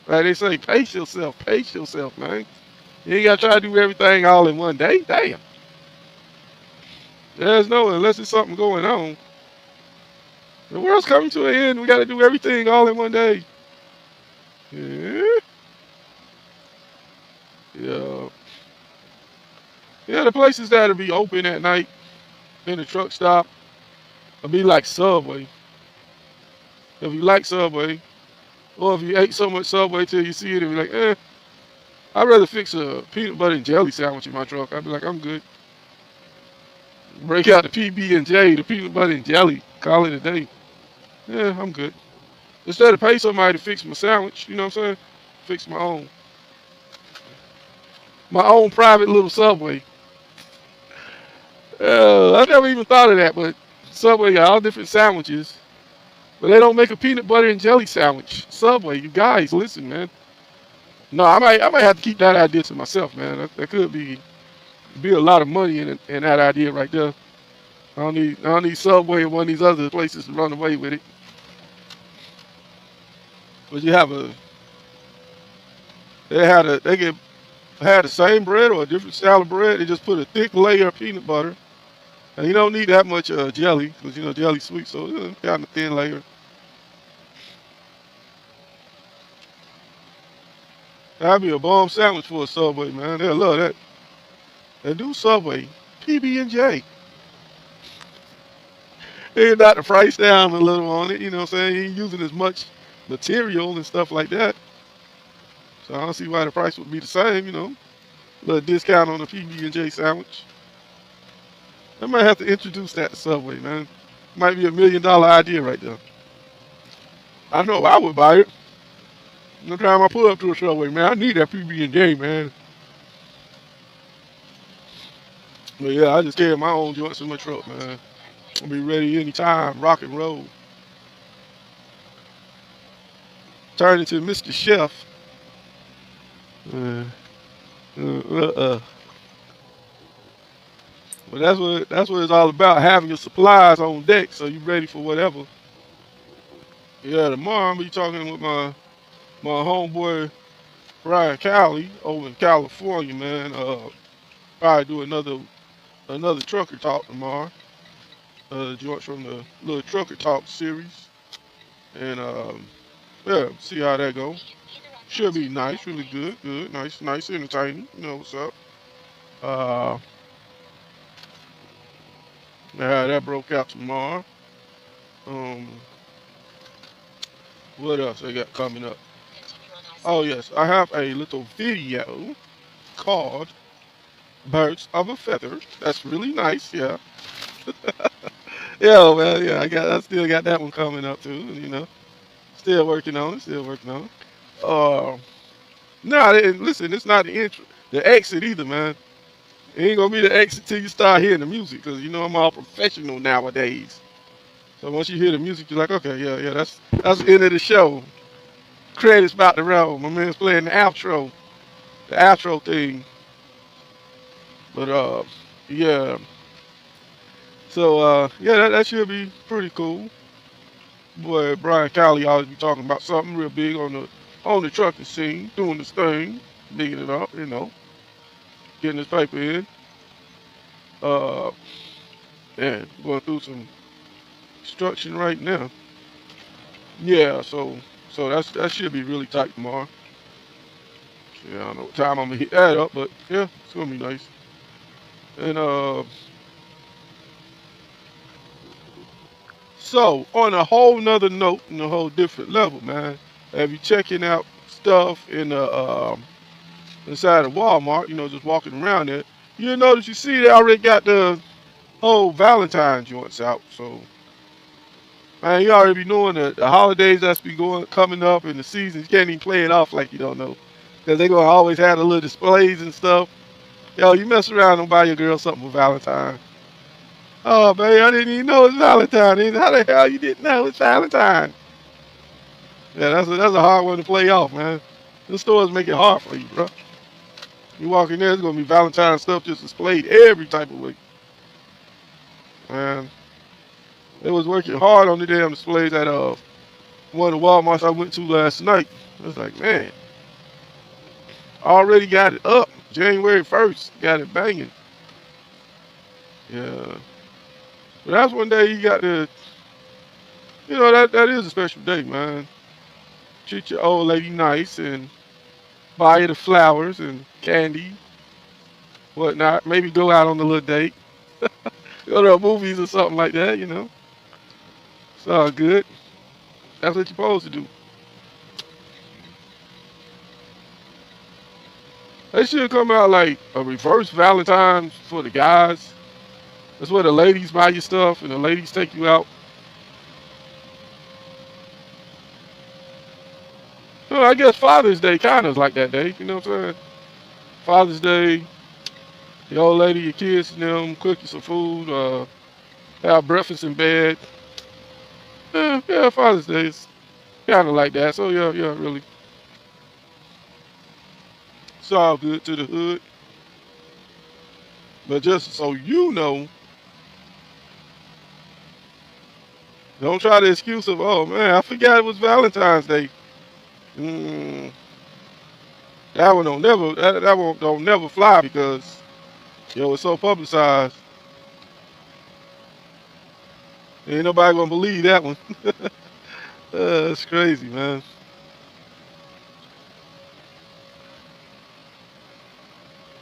Right? They say pace yourself, man. You ain't got to try to do everything all in one day. Damn. There's no, unless there's something going on. The world's coming to an end. We got to do everything all in one day. Yeah. Yeah. Yeah, the places that'll be open at night in the truck stop will be like Subway. If you like Subway, or if you ate so much Subway till you see it and be like, I'd rather fix a peanut butter and jelly sandwich in my truck. I'd be like, I'm good. Break out the PB&J, the peanut butter and jelly, call it a day. Yeah, I'm good. Instead of pay somebody to fix my sandwich, you know what I'm saying? Fix my own private little Subway. I never even thought of that, but Subway got all different sandwiches, but they don't make a peanut butter and jelly sandwich. Subway, you guys, listen, man. No, I might have to keep that idea to myself, man. That could be a lot of money in that idea right there. I don't need Subway and one of these other places to run away with it. But you have they had the same bread or a different style of bread. They just put a thick layer of peanut butter, and you don't need that much jelly because jelly's sweet, so kind of thin layer. That'd be a bomb sandwich for a Subway, man. They'll love that. They do Subway, PB&J. They knock the price down a little on it. You know what I'm saying? You ain't using as much material and stuff like that. So I don't see why the price would be the same. Little discount on the PB&J sandwich. I might have to introduce that to Subway, man. Might be $1 million idea right there. I know I would buy it. No time I pull up to a Subway, man. I need that PB&J, man. But yeah, I just carry my own joints in my truck, man. I'll be ready anytime, rock and roll. Turn into Mr. Chef. Uh, uh. But that's what it's all about, having your supplies on deck so you're ready for whatever. Yeah, tomorrow I'm be talking with my homeboy Ryan Cowley over in California, man. Probably do another trucker talk tomorrow. Joints from the little trucker talk series. And Yeah, see how that goes. Should be nice, really good, good, nice, nice, entertaining. You know what's up? Uh, yeah, that broke out tomorrow. Um, what else I got coming up? Oh yes, I have a little video called "Birds of a Feather." That's really nice. Yeah, yeah, man. Yeah, I still got that one coming up too. You know, still working on it. Still working on it. No, listen, it's not the intro, the exit either, man. It ain't gonna be the exit till you start hearing the music, cause you know I'm all professional nowadays. So once you hear the music, you're like, okay, yeah, yeah, that's the end of the show. Credits about to roll. My man's playing the outro thing. But yeah. So yeah, that should be pretty cool. Boy, Brian Cowley always be talking about something real big on the trucking scene, doing this thing, digging it up, you know, getting his paper in. Uh, and going through some construction right now. Yeah, so that should be really tight tomorrow. Yeah, I don't know what time I'm gonna hit that up, but yeah, it's gonna be nice. And so on a whole nother note, and a whole different level, man. If you checking out stuff in the inside of Walmart, you know, just walking around there, you notice you see they already got the whole Valentine joints out. So man, you already be knowing the holidays that's be going coming up and the seasons. You can't even play it off like you don't know, because they gonna always have the little displays and stuff. Yo, you mess around and buy your girl something for Valentine. Oh, babe, I didn't even know it's Valentine. How the hell you didn't know it's Valentine? Yeah, that's a hard one to play off, man. The stores make it hard for you, bro. You walk in there, it's gonna be Valentine stuff just displayed every type of way. Man, they was working hard on the damn displays at one of the Walmarts I went to last night. I was like, man, already got it up. January 1st, got it banging. Yeah. But that's one day you got to, you know, that is a special day, man. Treat your old lady nice and buy her the flowers and candy, whatnot. Maybe go out on a little date. Go to the movies or something like that, you know. It's all good. That's what you're supposed to do. They should come out like a reverse Valentine's for the guys. That's where the ladies buy you stuff and the ladies take you out. Well, I guess Father's Day kind of is like that day. You know what I'm saying? Father's Day, the old lady, your kids, and them cook you some food, have breakfast in bed. Yeah, Father's Day is kind of like that. So yeah, yeah, really, it's all good to the hood. But just so you know, don't try the excuse of, oh man, I forgot it was Valentine's Day. Mm, that one don't never fly because yo, it's so publicized. Ain't nobody gonna believe that one. That's crazy, man.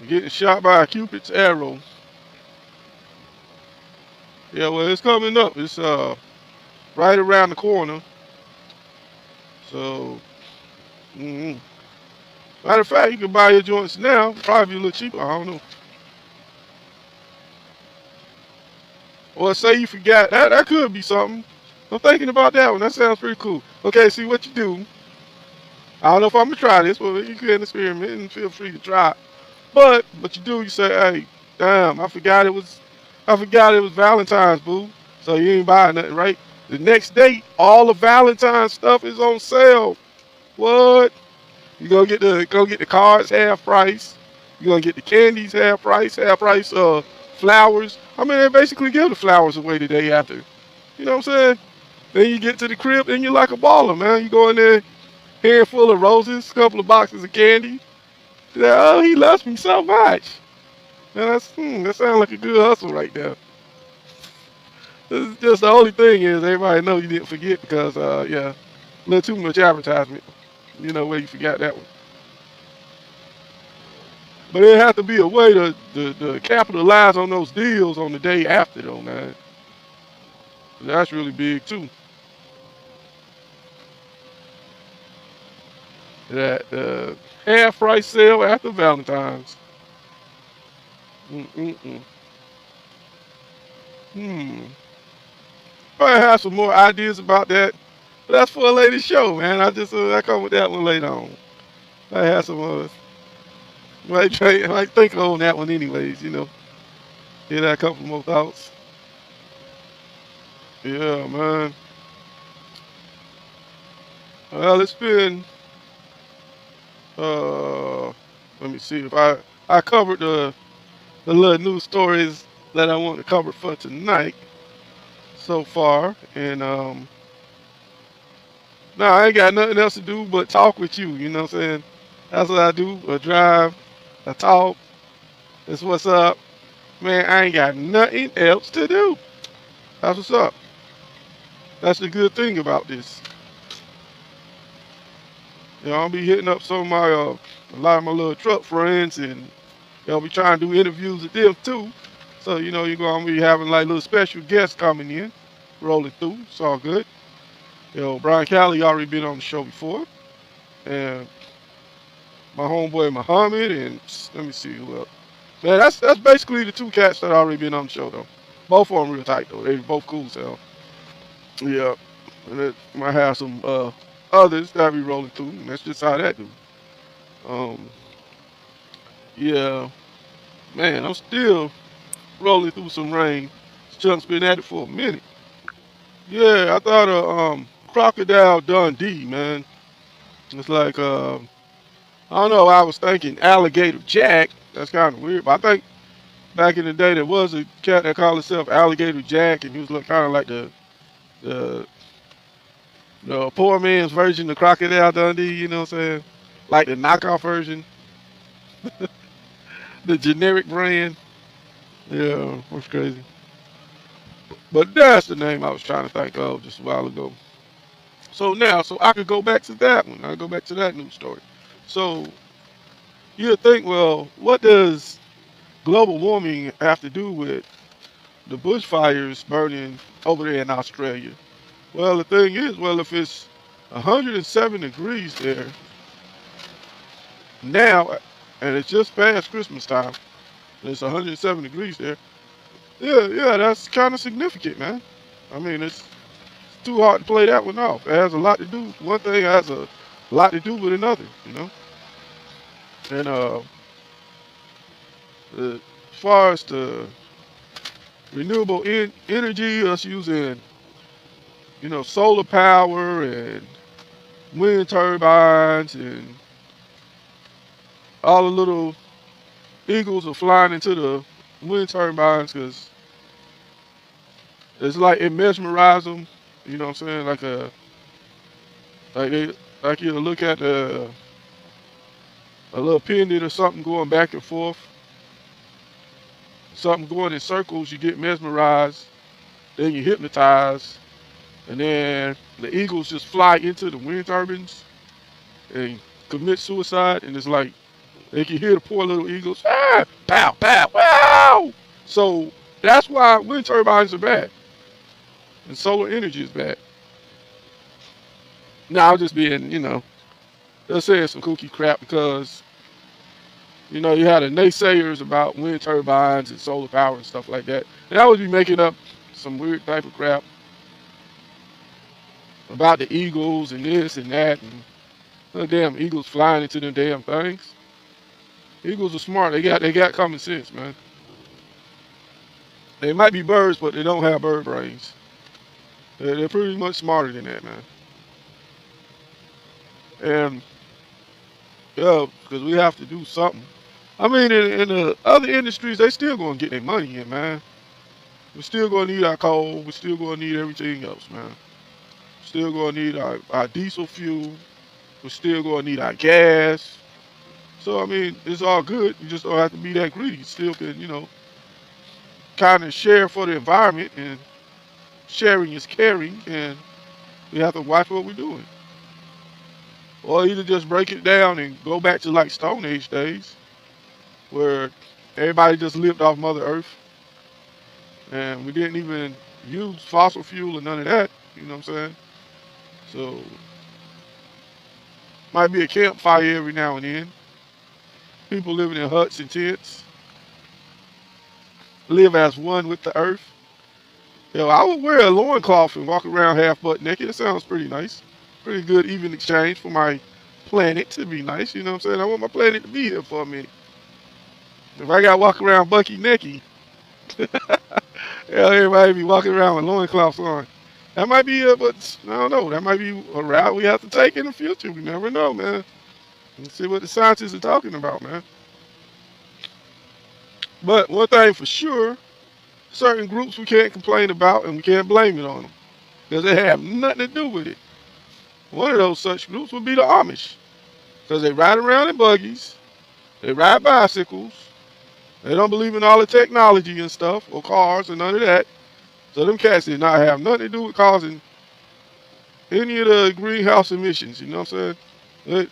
Getting shot by a Cupid's arrow. Yeah, well, it's coming up. It's right around the corner. So, mm, matter of fact, you can buy your joints now. Probably a little cheaper. I don't know. Or say you forgot. That could be something. I'm thinking about that one. That sounds pretty cool. Okay, see what you do. I don't know if I'm gonna try this, but you can experiment and feel free to try it. But what you do, you say, hey, damn, I forgot it was Valentine's, boo. So you ain't buying nothing, right? The next day, all the Valentine's stuff is on sale. What? You gonna get the cards half price. You gonna get the candies half price. Flowers. I mean, they basically give the flowers away the day after. You know what I'm saying? Then you get to the crib and you're like a baller, man. You go in there, handful of roses, couple of boxes of candy. You're like, oh, he loves me so much. Man, that sounds like a good hustle right there. This is just the only thing is everybody know you didn't forget because yeah. A little too much advertisement. Where you forgot that one. But it has to be a way to capitalize on those deals on the day after, though, man. That's really big too. That half price sale after Valentine's. Mm-mm-mm. Hmm. Probably have some more ideas about that. But that's for a later show, man. I come with that one later on. I have some might think on that one anyways. Get a couple more thoughts. Yeah, man. Well, it's been uh let me see if I covered the little news stories that I want to cover for tonight so far. And no, I ain't got nothing else to do but talk with you, you know what I'm saying? That's what I do. I drive, I talk, that's what's up. Man, I ain't got nothing else to do. That's what's up. That's the good thing about this. I'll be hitting up some of my a lot of my little truck friends, and I'll be trying to do interviews with them too. So you're gonna be having like little special guests coming in, rolling through. It's all good. Brian Callie already been on the show before, and my homeboy Muhammad, and let me see who else. Man, that's basically the two cats that already been on the show though. Both of them real tight though. They both cool as hell. Yeah, and it might have some others that be rolling through. And that's just how that do. Um, yeah, man, I'm still rolling through some rain. Chunk's been at it for a minute. Yeah, I thought Crocodile Dundee, man. It's like I don't know. I was thinking Alligator Jack. That's kind of weird, but I think back in the day there was a cat that called himself Alligator Jack, and he was kind of like the poor man's version of Crocodile Dundee. You know what I'm saying? Like the knockoff version, the generic brand. Yeah, that's crazy. But that's the name I was trying to think of just a while ago. So I could go back to that one. I go back to that news story. So you'd think, well, what does global warming have to do with the bushfires burning over there in Australia? Well, the thing is, well, if it's 107 degrees there now, and it's just past Christmas time, and it's 107 degrees there, yeah, that's kind of significant, man. I mean, it's too hard to play that one off. It has a lot to do. One thing has a lot to do with another. And as far as the renewable energy, us using solar power and wind turbines, and all the little eagles are flying into the wind turbines because it's like it mesmerizes them. You know what I'm saying? Like they like you to look at a little pendant or something going back and forth, something going in circles. You get mesmerized, then you hypnotize, and then the eagles just fly into the wind turbines and commit suicide. And it's like they can hear the poor little eagles, pow, pow, wow. So that's why wind turbines are bad and solar energy is bad. Now I'm just being, just saying some kooky crap because you had the naysayers about wind turbines and solar power and stuff like that. And I would be making up some weird type of crap about the eagles and this and that, and the damn eagles flying into them damn things. Eagles are smart. They got common sense, man. They might be birds, but they don't have bird brains. They're pretty much smarter than that, man. And yeah, because we have to do something. I mean, in the other industries, they still gonna get their money in, man. We're still gonna need our coal. We're still gonna need everything else, man. Still gonna need our diesel fuel. We're still gonna need our gas. So I mean, it's all good. You just don't have to be that greedy. You still can, kind of share for the environment, and sharing is caring, and we have to watch what we're doing. or either just break it down and go back to like Stone Age days where everybody just lived off Mother Earth and we didn't even use fossil fuel or none of that. You know what I'm saying? So might be a campfire every now and then. People living in huts and tents, live as one with the earth. Yo, I would wear a loincloth and walk around half butt naked. It sounds pretty nice. Pretty good even exchange for my planet to be nice. You know what I'm saying? I want my planet to be here for a minute. If I got to walk around bucky naked, hell, everybody be walking around with loincloths on. That might be but I don't know. That might be a route we have to take in the future. We never know, man. Let's see what the scientists are talking about, man. But one thing for sure, certain groups we can't complain about and we can't blame it on them because they have nothing to do with it. One of those such groups would be the Amish because they ride around in buggies, they ride bicycles, they don't believe in all the technology and stuff or cars and none of that. So them cats did not have nothing to do with causing any of the greenhouse emissions. You know what I'm saying? They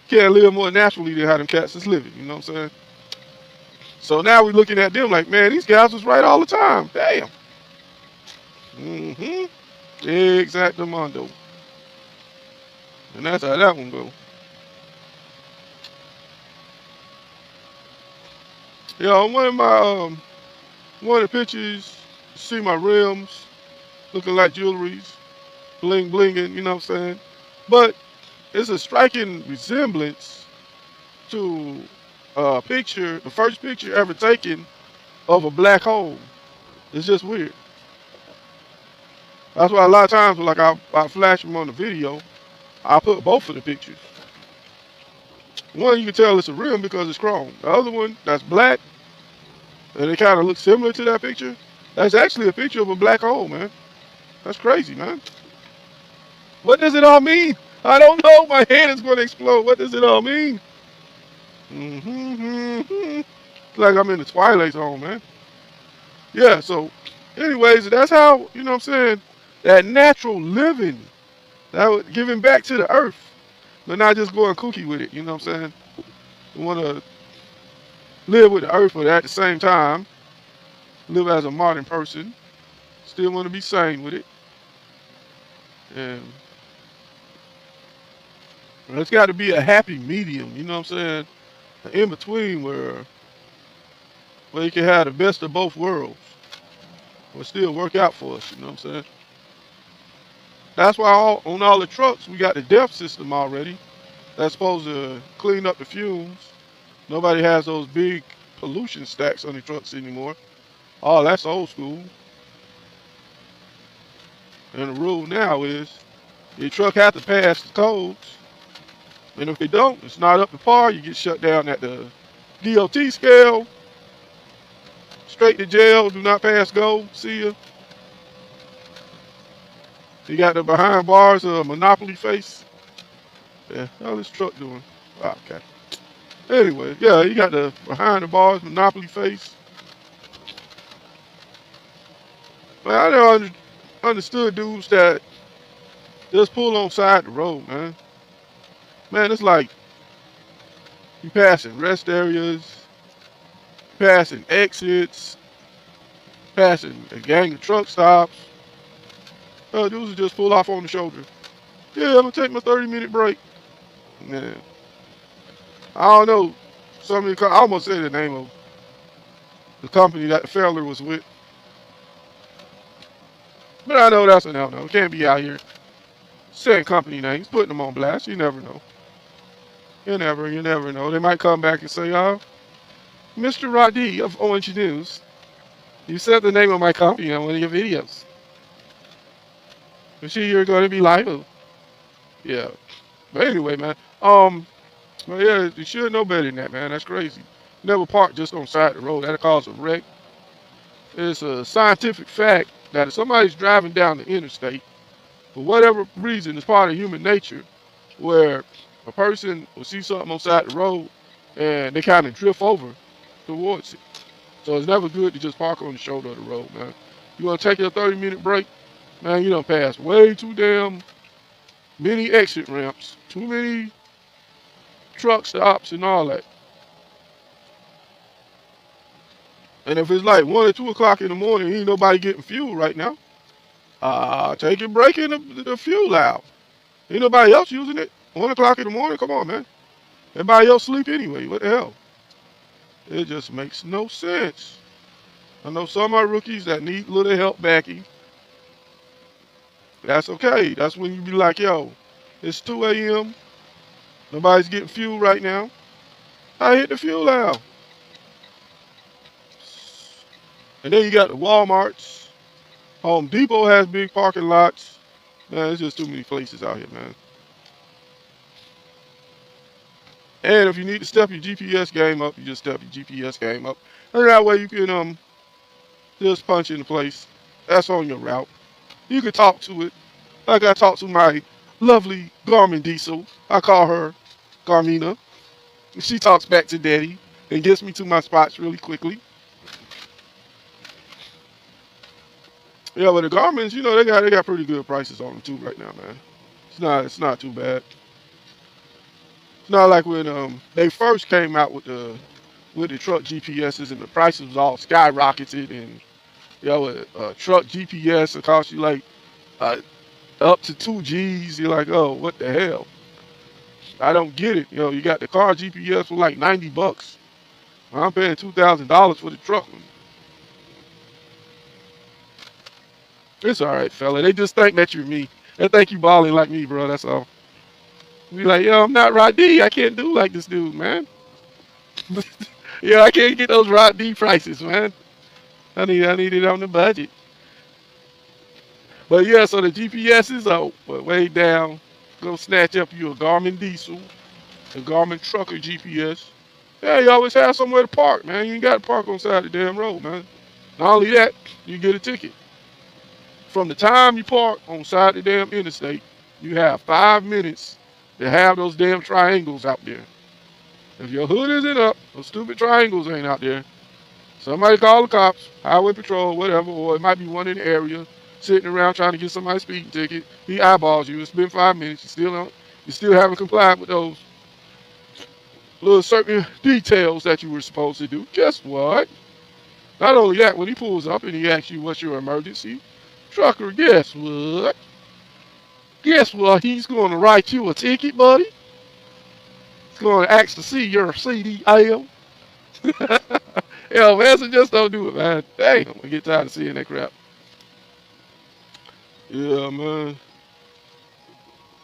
can't live more naturally than how them cats is living. You know what I'm saying? So now we're looking at them like, man, these guys was right all the time. Damn. Mm-hmm. Exactamundo. And that's how that one go. Yeah, on one of the pictures, you see my rims looking like jewelries, bling blinging, you know what I'm saying? But it's a striking resemblance to a picture, the first picture ever taken of a black hole. It's just weird. That's why a lot of times, like I flash them on the video, I put both of the pictures. One you can tell it's a rim because it's chrome. The other one that's black and it kind of looks similar to that picture. That's actually a picture of a black hole, man. That's crazy, man. What does it all mean? I don't know. My head is going to explode. What does it all mean? It's like I'm in the Twilight Zone, man. Yeah, so anyways, that's how, you know what I'm saying, that natural living, that giving back to the earth, but not just going kooky with it, you know what I'm saying? We want to live with the earth, but at the same time, live as a modern person, still want to be sane with it. And it's got to be a happy medium, you know what I'm saying? An in between where you can have the best of both worlds, but still work out for us, you know what I'm saying? That's why on all the trucks we got the DEF system already. That's supposed to clean up the fumes. Nobody has those big pollution stacks on the trucks anymore. Oh, that's old school. And the rule now is your truck has to pass the codes. And if they don't, it's not up to par. You get shut down at the DOT scale. Straight to jail. Do not pass go. See ya. You got the behind bars Monopoly face. Yeah, how this truck doing? Oh, okay. Anyway, yeah, you got the behind the bars Monopoly face. But I never understood dudes that just pull on side the road, man. Man, it's like you passing rest areas, passing exits, passing a gang of truck stops. Dudes will just pull off on the shoulder. Yeah, I'm gonna take my 30-minute break. Man, I don't know. I almost said the name of the company that the fella was with. But I know that's a no-no. Can't be out here saying company names, putting them on blast. You never know. You never know. They might come back and say, Mr. Roddy of Orange News, you said the name of my company on one of your videos. You see, you're going to be liable. Yeah. But anyway, man. Well, yeah, you should know better than that, man. That's crazy. Never park just on the side of the road. That'll cause a wreck. It's a scientific fact that if somebody's driving down the interstate, for whatever reason, it's part of human nature, where a person will see something on the side of the road and they kind of drift over towards it. So it's never good to just park on the shoulder of the road, man. You want to take your 30-minute break, man, you done passed way too damn many exit ramps Too many truck stops and all that. And if it's like 1 or 2 o'clock in the morning, ain't nobody getting fuel right now. Take a break in the fuel out. Ain't nobody else using it. 1 o'clock in the morning, come on, man. Everybody else sleep anyway. What the hell? It just makes no sense. I know some are rookies that need a little help backing. That's okay. That's when you be like, yo, it's 2 a.m. Nobody's getting fuel right now. I hit the fuel out. And then you got the Walmarts. Home Depot has big parking lots. Man, there's just too many places out here, man. And if you need to step your GPS game up, you just step your GPS game up. And that way you can just punch into place. That's on your route. You can talk to it. Like I talked to my lovely Garmin Diesel. I call her Garmina. She talks back to Daddy and gets me to my spots really quickly. Yeah, but the Garmin's, they got pretty good prices on them too right now, man. It's not too bad. It's not like when they first came out with the truck GPSs and the prices was all skyrocketed, and a truck GPS will cost you like uh, up to 2 G's. You're like, oh, what the hell? I don't get it. You got the car GPS for like $90. I'm paying $2,000 for the truck one. It's all right, fella. They just think that you're me. They think you balling like me, bro. That's all. Be like, yo, I'm not Rod D. I can't do like this dude, man. Yeah, I can't get those Rod D prices, man. I need it on the budget. But yeah, so the GPS is out, but way down. Go snatch up you a Garmin Diesel, a Garmin Trucker GPS. Yeah, you always have somewhere to park, man. You ain't got to park on the side of the damn road, man. Not only that, you get a ticket. From the time you park on the side of the damn interstate, you have 5 minutes to have those damn triangles out there. If your hood isn't up, those stupid triangles ain't out there. Somebody call the cops, highway patrol, whatever, or it might be one in the area sitting around trying to get somebody a speeding ticket. He eyeballs you. It's been 5 minutes. You still haven't complied with those little certain details that you were supposed to do. Guess what? Not only that, when he pulls up and he asks you what's your emergency, trucker, guess what? Guess what? He's going to write you a ticket, buddy. He's going to ask to see your CDL. Yo, man, so just don't do it, man. Dang, I'm going to get tired of seeing that crap. Yeah, man.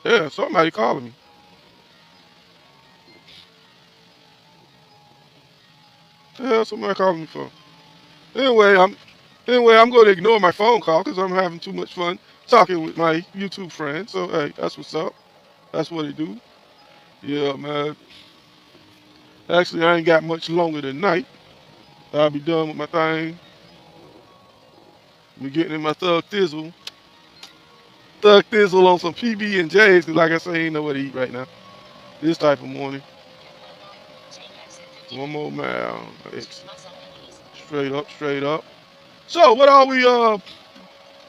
Yeah, somebody calling me. Yeah, somebody calling me for. Anyway, I'm going to ignore my phone call because I'm having too much fun talking with my YouTube friends. So hey, that's what's up. That's what they do. Yeah, man. Actually, I ain't got much longer than night. I'll be done with my thing. Be getting in my thug thizzle. Thug thizzle on some PB and J's. Cause like I say, ain't know what to eat right now. This type of morning. One more mile. Straight up, straight up. So what are we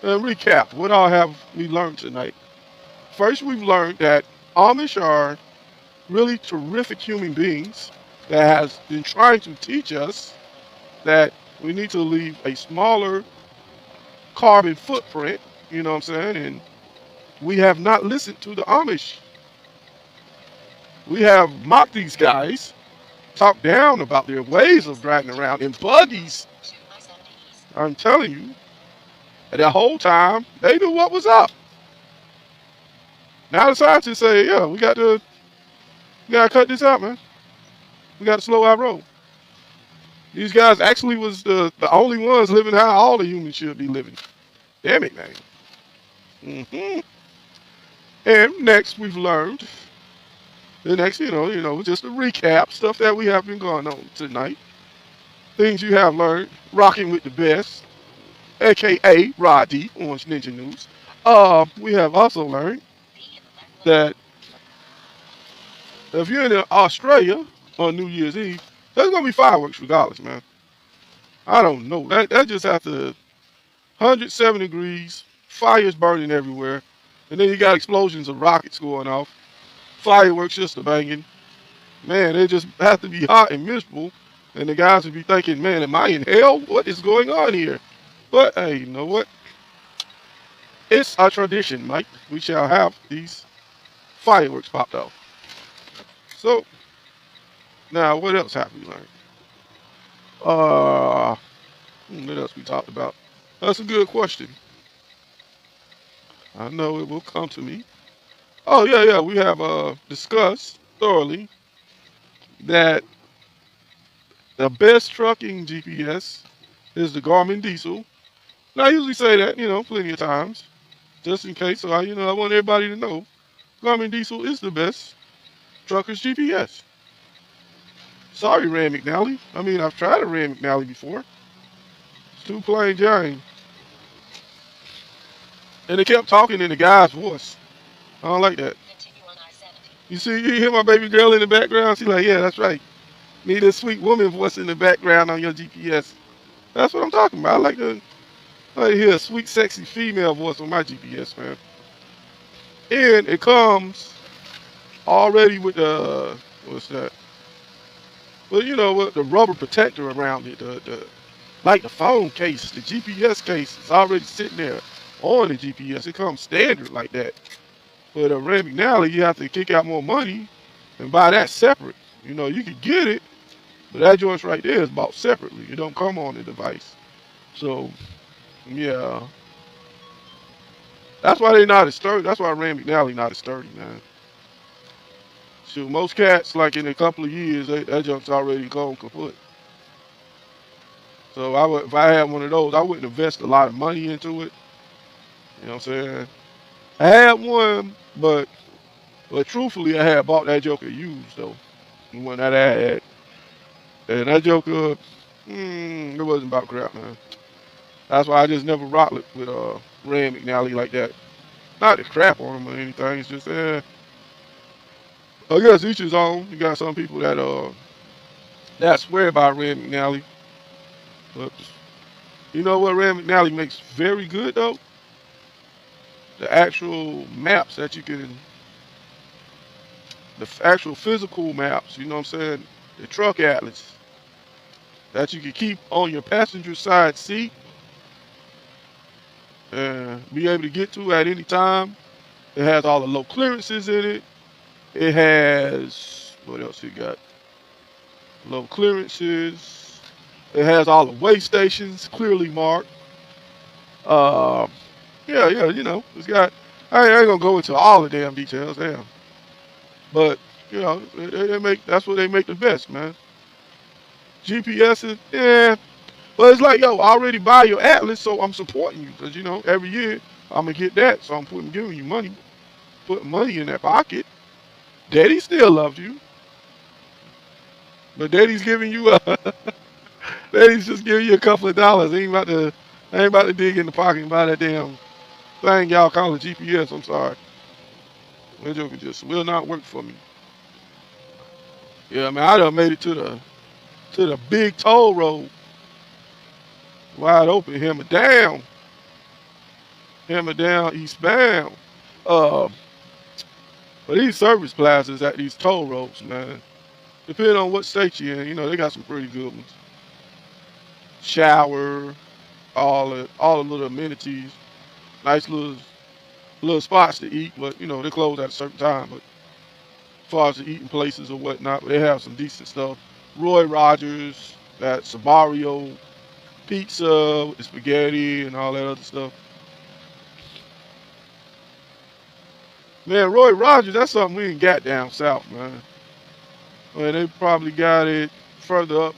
recap? What all have we learned tonight? First, we've learned that Amish are really terrific human beings that has been trying to teach us that we need to leave a smaller carbon footprint, you know what I'm saying? And we have not listened to the Amish. We have mocked these guys, talked down about their ways of driving around in buggies. I'm telling you, that whole time they knew what was up. Now the scientists say, yeah, we gotta cut this out, man. We gotta slow our roll. These guys actually was the only ones living how all the humans should be living. Damn it, man. And next we've learned the next, just a recap, stuff that we have been going on tonight. Things you have learned, rocking with the best, aka Roddy, Orange Ninja News. We have also learned that if you're in Australia on New Year's Eve, there's gonna be fireworks regardless, man. I don't know. That just after 107 degrees, fires burning everywhere, and then you got explosions of rockets going off. fireworks just a banging. Man, they just have to be hot and miserable. And the guys would be thinking, man, am I in hell? What is going on here? But hey, you know what? It's a tradition, Mike. We shall have these fireworks popped off. So now, what else have we learned? Uh, what else we talked about? That's a good question. I know it will come to me. Oh yeah, yeah. We have discussed thoroughly that the best trucking GPS is the Garmin Diesel. And I usually say that, plenty of times, just in case. So I want everybody to know Garmin Diesel is the best trucker's GPS. Sorry, Rand McNally. I mean, I've tried a Rand McNally before. It's too plain Jane. And they kept talking in the guy's voice. I don't like that. You see, you hear my baby girl in the background? She's like, yeah, that's right. Need a sweet woman voice in the background on your GPS. That's what I'm talking about. I like to hear a sweet, sexy female voice on my GPS, man. And it comes already with the, what's that? Well, with the rubber protector around it. Like the phone case, the GPS case is already sitting there on the GPS. It comes standard like that. But a Red McNally, you have to kick out more money and buy that separate. You can get it, but that joint's right there is bought separately. It don't come on the device. So, yeah. That's why they not as sturdy. That's why Rand McNally not as sturdy, man. Shoot, most cats, like in a couple of years, that junk's already gone kaput. So if I had one of those, I wouldn't invest a lot of money into it. You know what I'm saying? I had one, but truthfully, I had bought that joker used though. The one that I had, and that joker, it wasn't about crap, man. That's why I just never rocked it with Rand McNally like that. Not to crap on him or anything. It's just I guess each his own. You got some people that swear by Rand McNally, but you know what Rand McNally makes very good though? The actual maps that you can, the actual physical maps. You know what I'm saying? The truck atlas that you can keep on your passenger side seat and be able to get to at any time. It has all the low clearances in it. It has, what else it got? Low clearances. It has all the way stations clearly marked. Uh, yeah, yeah, it's got, I ain't gonna go into all the damn details, damn. But, that's what they make the best, man. GPS is, yeah. But it's like, yo, I already buy your Atlas, so I'm supporting you. Because, every year I'm going to get that. So I'm giving you money. Putting money in that pocket. Daddy still loves you. But daddy's giving you daddy's just giving you a couple of dollars. I ain't about to dig in the pocket and buy that damn thing y'all call a GPS. I'm sorry. That joke just will not work for me. Yeah, man, I done made it to the big toll road. Wide open, hammer down, eastbound. Uh, but these service plazas at these toll roads, man, depending on what state you're in, they got some pretty good ones. Shower, all the little amenities, nice little spots to eat, but they close at a certain time. But as far as the eating places or whatnot, but they have some decent stuff. Roy Rogers, that Sabario pizza with the spaghetti and all that other stuff. Man, Roy Rogers, that's something we ain't got down south, man. Well, they probably got it further up.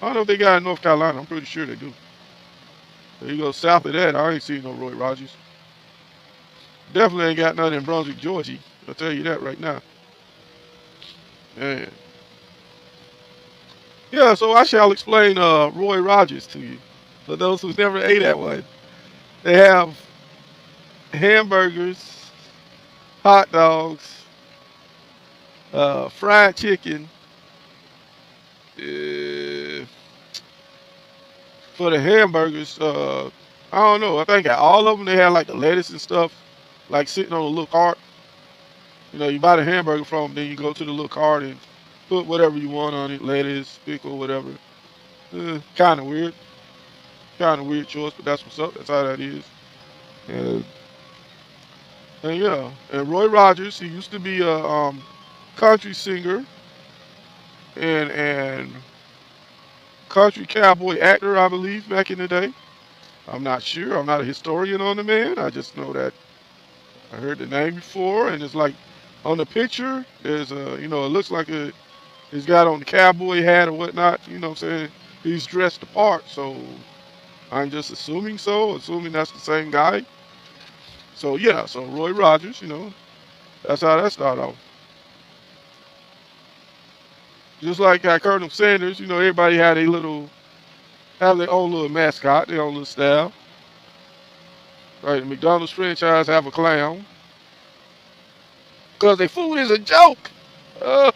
I don't know if they got it in North Carolina. I'm pretty sure they do. So you go south of that, I ain't seen no Roy Rogers. Definitely ain't got nothing in Brunswick, Georgia. I'll tell you that right now. Man. Yeah, so I shall explain Roy Rogers to you. For those who've never ate that one. They have hamburgers, hot dogs, fried chicken. Uh, for the hamburgers, I don't know. I think at all of them they had like the lettuce and stuff, like sitting on a little cart. You know, you buy the hamburger from them, then you go to the little cart and put whatever you want on it, lettuce, pickle, whatever. Kind of weird. Kind of weird choice, but that's what's up. That's how that is. And, and yeah, and Roy Rogers, he used to be a country singer and country cowboy actor, I believe, back in the day. I'm not sure. I'm not a historian on the man. I just know that I heard the name before, and it's like on the picture, there's a, you know, it looks like he's got on the cowboy hat or whatnot. You know what I'm saying? He's dressed the part, so I'm just assuming so, assuming that's the same guy. So yeah, so Roy Rogers, you know, that's how that started off. Just like Colonel Sanders, you know, everybody had a little, have their own little mascot, their own little style. Right, the McDonald's franchise have a clown because their food is a joke. Uh,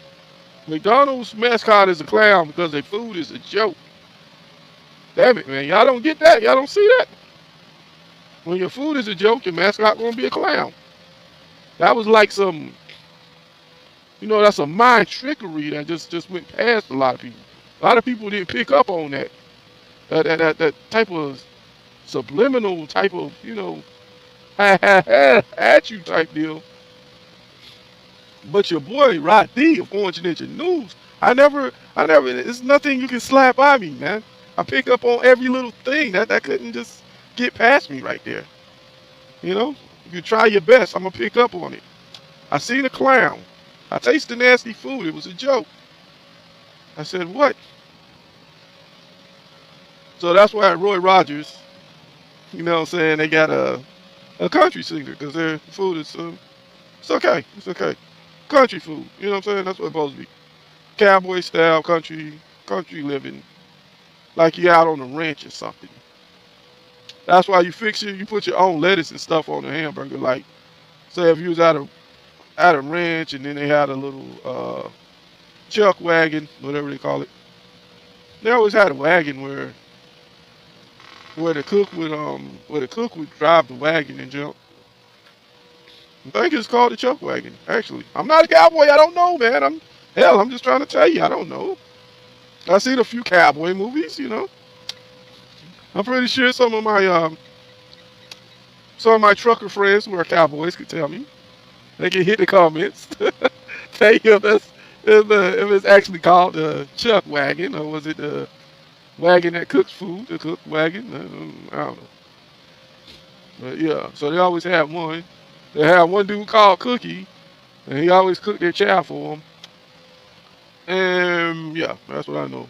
McDonald's mascot is a clown because their food is a joke. Damn it, man, y'all don't get that. Y'all don't see that. When your food is a joke, your mascot gonna be a clown. That was like some, you know, that's a mind trickery that just went past a lot of people. A lot of people didn't pick up on that. That type of subliminal type of, you know, at you type deal. But your boy Rod D of Orange Ninja News, it's nothing you can slap by me, man. I pick up on every little thing. That couldn't just get past me right there. You know, if you try your best, I'm gonna pick up on it. I seen a clown. I tasted nasty food. It was a joke. I said, what? So that's why at Roy Rogers, you know what I'm saying, they got a country singer because their food is, it's okay. It's okay. Country food. You know what I'm saying? That's what it's supposed to be. Cowboy style country living. Like you out on a ranch or something. That's why you put your own lettuce and stuff on the hamburger. Like, say if you was at a ranch and then they had a little chuck wagon, whatever they call it. They always had a wagon where the cook would drive the wagon and jump. I think it's called the chuck wagon. Actually, I'm not a cowboy. I don't know, man. I'm just trying to tell you. I don't know. I've seen a few cowboy movies. You know, I'm pretty sure some of my trucker friends who are cowboys could tell me. They can hit the comments. Tell you if it's actually called the chuck wagon or was it the wagon that cooks food, the cook wagon. I don't know. But yeah, so they always have one. They have one dude called Cookie, and he always cooked their chow for them. And yeah, that's what I know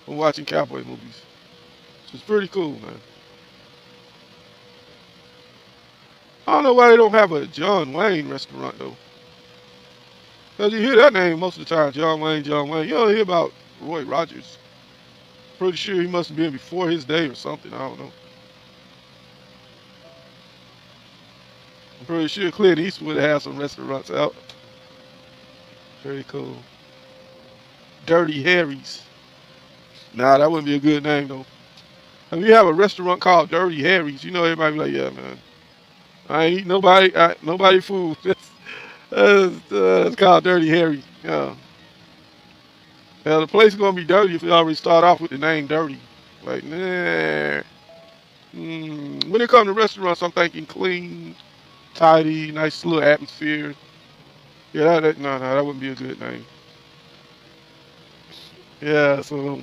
from watching cowboy movies. So it's pretty cool, man. I don't know why they don't have a John Wayne restaurant though. Cause you hear that name most of the time, John Wayne, John Wayne. You don't hear about Roy Rogers. Pretty sure he must have been before his day or something. I don't know. I'm pretty sure Clint Eastwood has some restaurants out. Very cool. Dirty Harry's. Nah, that wouldn't be a good name though. If you have a restaurant called Dirty Harry's, you know everybody be like, yeah, man. I ain't eat nobody food. It's called Dirty Harry. Yeah. Yeah, the place is gonna be dirty if you already start off with the name Dirty. Like, nah. When it comes to restaurants, I'm thinking clean, tidy, nice little atmosphere. Yeah, no, that wouldn't be a good name. Yeah, so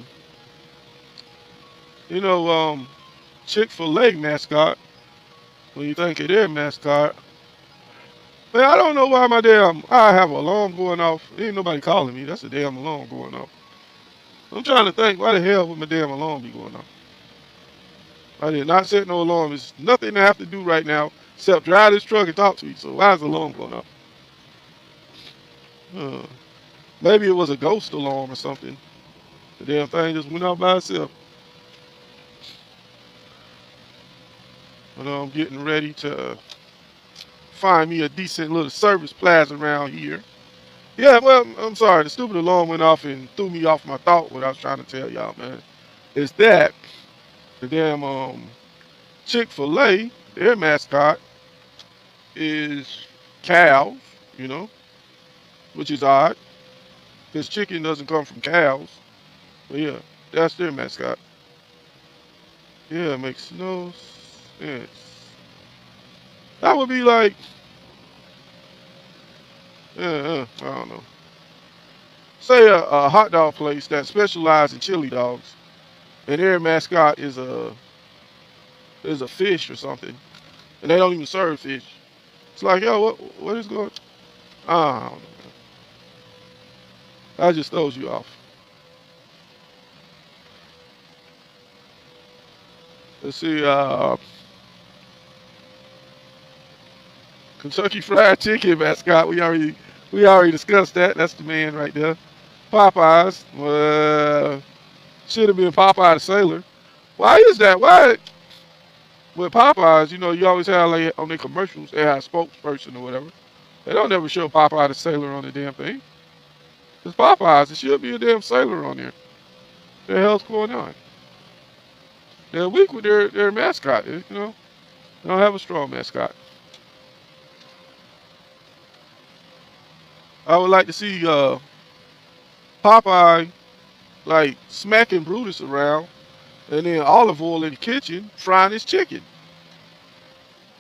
you know, Chick-fil-A mascot. When you think of their mascot, man, I don't know why I have an alarm going off. Ain't nobody calling me. That's a damn alarm going off. I'm trying to think, why the hell would my damn alarm be going off? I did not set no alarm. There's nothing I have to do right now except drive this truck and talk to you. So why is the alarm going off? Uh, Maybe it was a ghost alarm or something. The damn thing just went off by itself. But I'm getting ready to find me a decent little service plaza around here. Yeah, well, I'm sorry. The stupid alarm went off and threw me off my thought. What I was trying to tell y'all, man, is that the damn Chick-fil-A, their mascot is cows. You know, which is odd because chicken doesn't come from cows. But yeah, that's their mascot. Yeah, it makes no sense. That would be like, I don't know. Say a hot dog place that specializes in chili dogs, and their mascot is a fish or something, and they don't even serve fish. It's like, yo, what is going? I don't know. That just throws you off. Let's see, Kentucky Fried Chicken mascot. We already discussed that. That's the man right there. Popeyes. Should have been Popeye the Sailor. Why is that? Why with Popeyes? You always have like on their commercials they have a spokesperson or whatever. They don't ever show Popeye the Sailor on the damn thing. It's Popeyes. It should be a damn sailor on there. What the hell's going on? They're weak with their mascot. They don't have a strong mascot. I would like to see Popeye like smacking Brutus around, and then Olive Oil in the kitchen frying his chicken.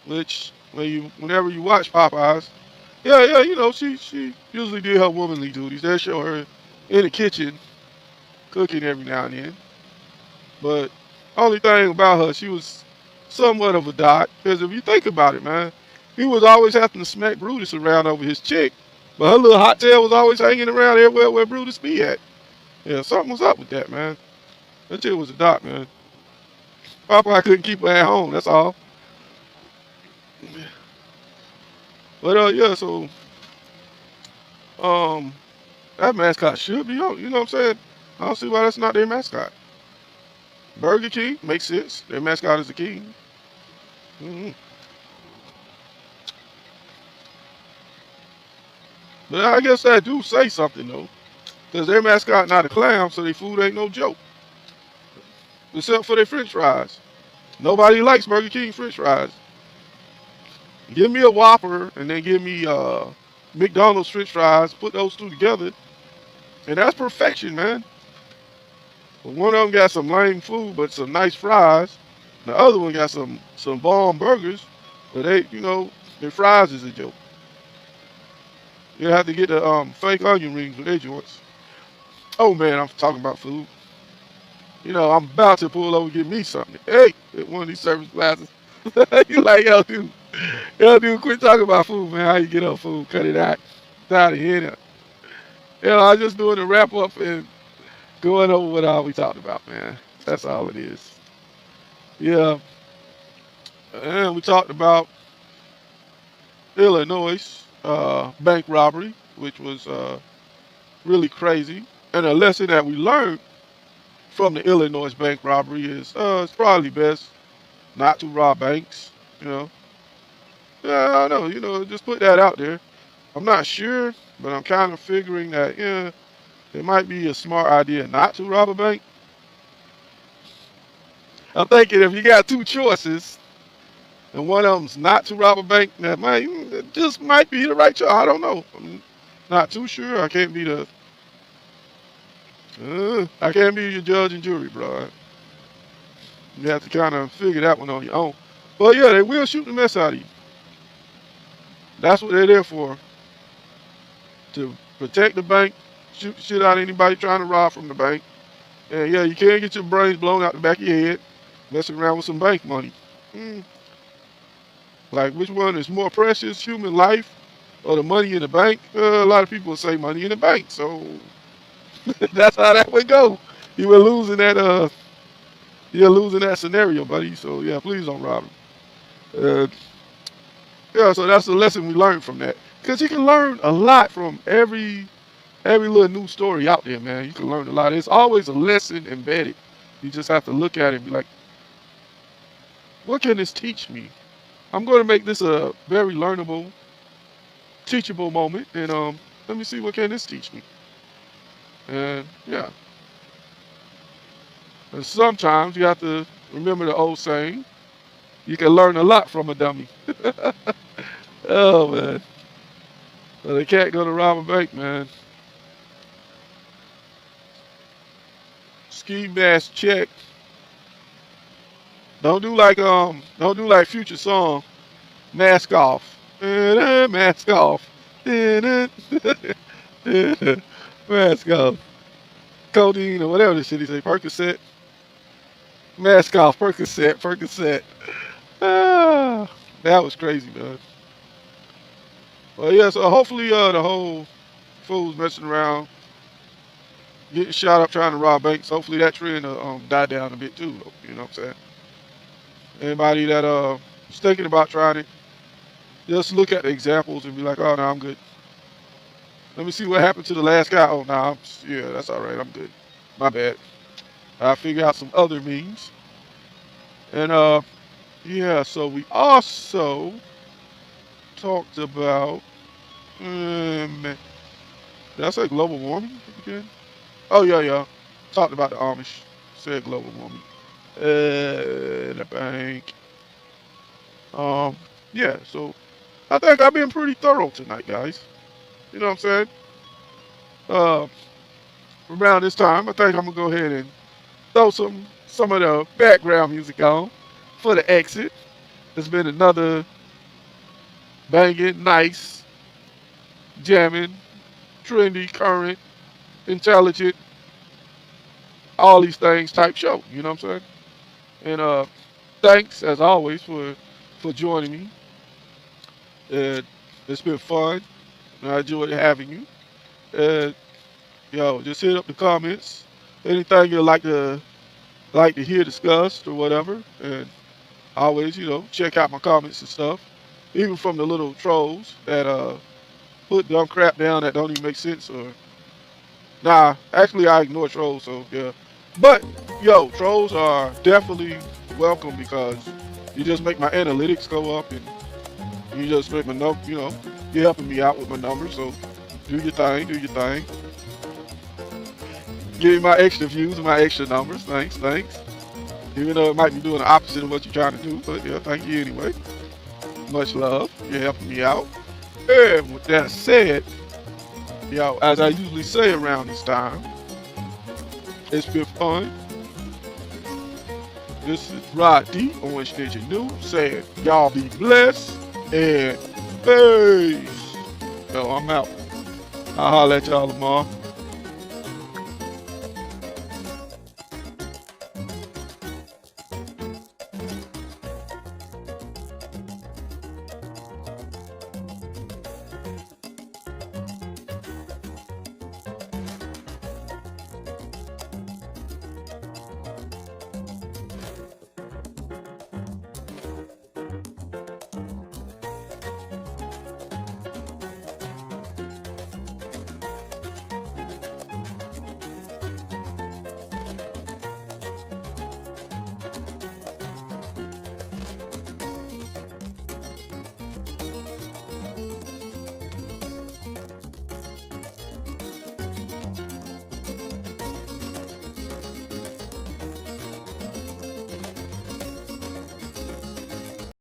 Which whenever you watch Popeyes, yeah, she usually did her womanly duties. They show her in the kitchen cooking every now and then. But only thing about her, she was somewhat of a dot. Because if you think about it, man, he was always having to smack Brutus around over his chick, but her little hot tail was always hanging around everywhere where Brutus be at. Yeah, something was up with that, man. That chick was a dot, man. Popeye couldn't keep her at home. That's all. But yeah, so um, that mascot should be on. You know what I'm saying? I don't see why that's not their mascot. Burger King makes sense. Their mascot is the king. hmm But I guess that do say something though, because their mascot not a clown, so their food ain't no joke, except for their French fries. Nobody likes Burger King French fries. Give me a Whopper and then give me McDonald's French fries. Put those two together, and that's perfection, man. But one of them got some lame food, but some nice fries. The other one got some bomb burgers, but their fries is a joke. You have to get the fake onion rings with their joints. Oh man, I'm talking about food. I'm about to pull over and get me something. Hey, at one of these service classes. You like, yo, dude, quit talking about food, man. How you get up food? Cut it out. It's out of here. I'm just doing a wrap up and going over what all we talked about, man. That's all it is. Yeah, and we talked about Illinois bank robbery, which was really crazy. And a lesson that we learned from the Illinois bank robbery is it's probably best not to rob banks. You know, yeah, I know. Just put that out there. I'm not sure, but I'm kind of figuring that it might be a smart idea not to rob a bank. I'm thinking if you got two choices and one of them's not to rob a bank, it just might be the right choice. I don't know. I'm not too sure. I can't be your judge and jury, bro. You have to kind of figure that one on your own. But yeah, they will shoot the mess out of you. That's what they're there for, to protect the bank, shoot the shit out of anybody trying to rob from the bank. And yeah, you can't get your brains blown out the back of your head messing around with some bank money. Mm. Like, which one is more precious, human life or the money in the bank? A lot of people say money in the bank, so that's how that would go. You were losing that. You're losing that scenario, buddy. So yeah, please don't rob him. Uh, yeah, so that's the lesson we learned from that. Because you can learn a lot from every little new story out there, man. You can learn a lot. There's always a lesson embedded. You just have to look at it and be like, what can this teach me? I'm going to make this a very learnable, teachable moment, and let me see what can this teach me. And yeah, and sometimes you have to remember the old saying: you can learn a lot from a dummy. Oh man. So the cat gonna rob a bank, man. Ski mask check. Don't do like Future song. Mask off. Mask off. Mask off. Codeine or whatever the shit he say. Percocet. Mask off. Percocet. Percocet. Ah, that was crazy, man. Well, yeah. So hopefully, the whole fools messing around, getting shot up trying to rob banks. Hopefully that trend die down a bit too. You know what I'm saying? Anybody that is thinking about trying it, just look at the examples and be like, oh no, I'm good. Let me see what happened to the last guy. Oh no, yeah, that's all right. I'm good. My bad. I'll figure out some other means. And yeah. So we also talked about. Did I say global warming again? Oh yeah, yeah. Talked about the Amish. Said global warming. The bank. Um, yeah. So I think I've been pretty thorough tonight, guys. You know what I'm saying? Uh, Around this time, I think I'm gonna go ahead and throw some of the background music on for the exit. It's been another banging, nice, jamming, trendy, current, intelligent, all these things type show. You know what I'm saying? And thanks as always for joining me. And it's been fun. I enjoyed having you. And yo, just hit up the comments. Anything you'd like to hear discussed or whatever. And always, check out my comments and stuff. Even from the little trolls that put dumb crap down that don't even make sense or nah, actually I ignore trolls, so yeah. But yo, trolls are definitely welcome because you just make my analytics go up and you just make my you're helping me out with my numbers, so do your thing, do your thing. Give me my extra views and my extra numbers. Thanks, thanks. Even though it might be doing the opposite of what you're trying to do, but yeah, thank you anyway. Much love. You're helping me out. And with that said, as I usually say around this time, it's been fun. This is Rod D, Orange Ninja News, saying y'all be blessed and peace. Yo, I'm out. I'll holler at y'all tomorrow.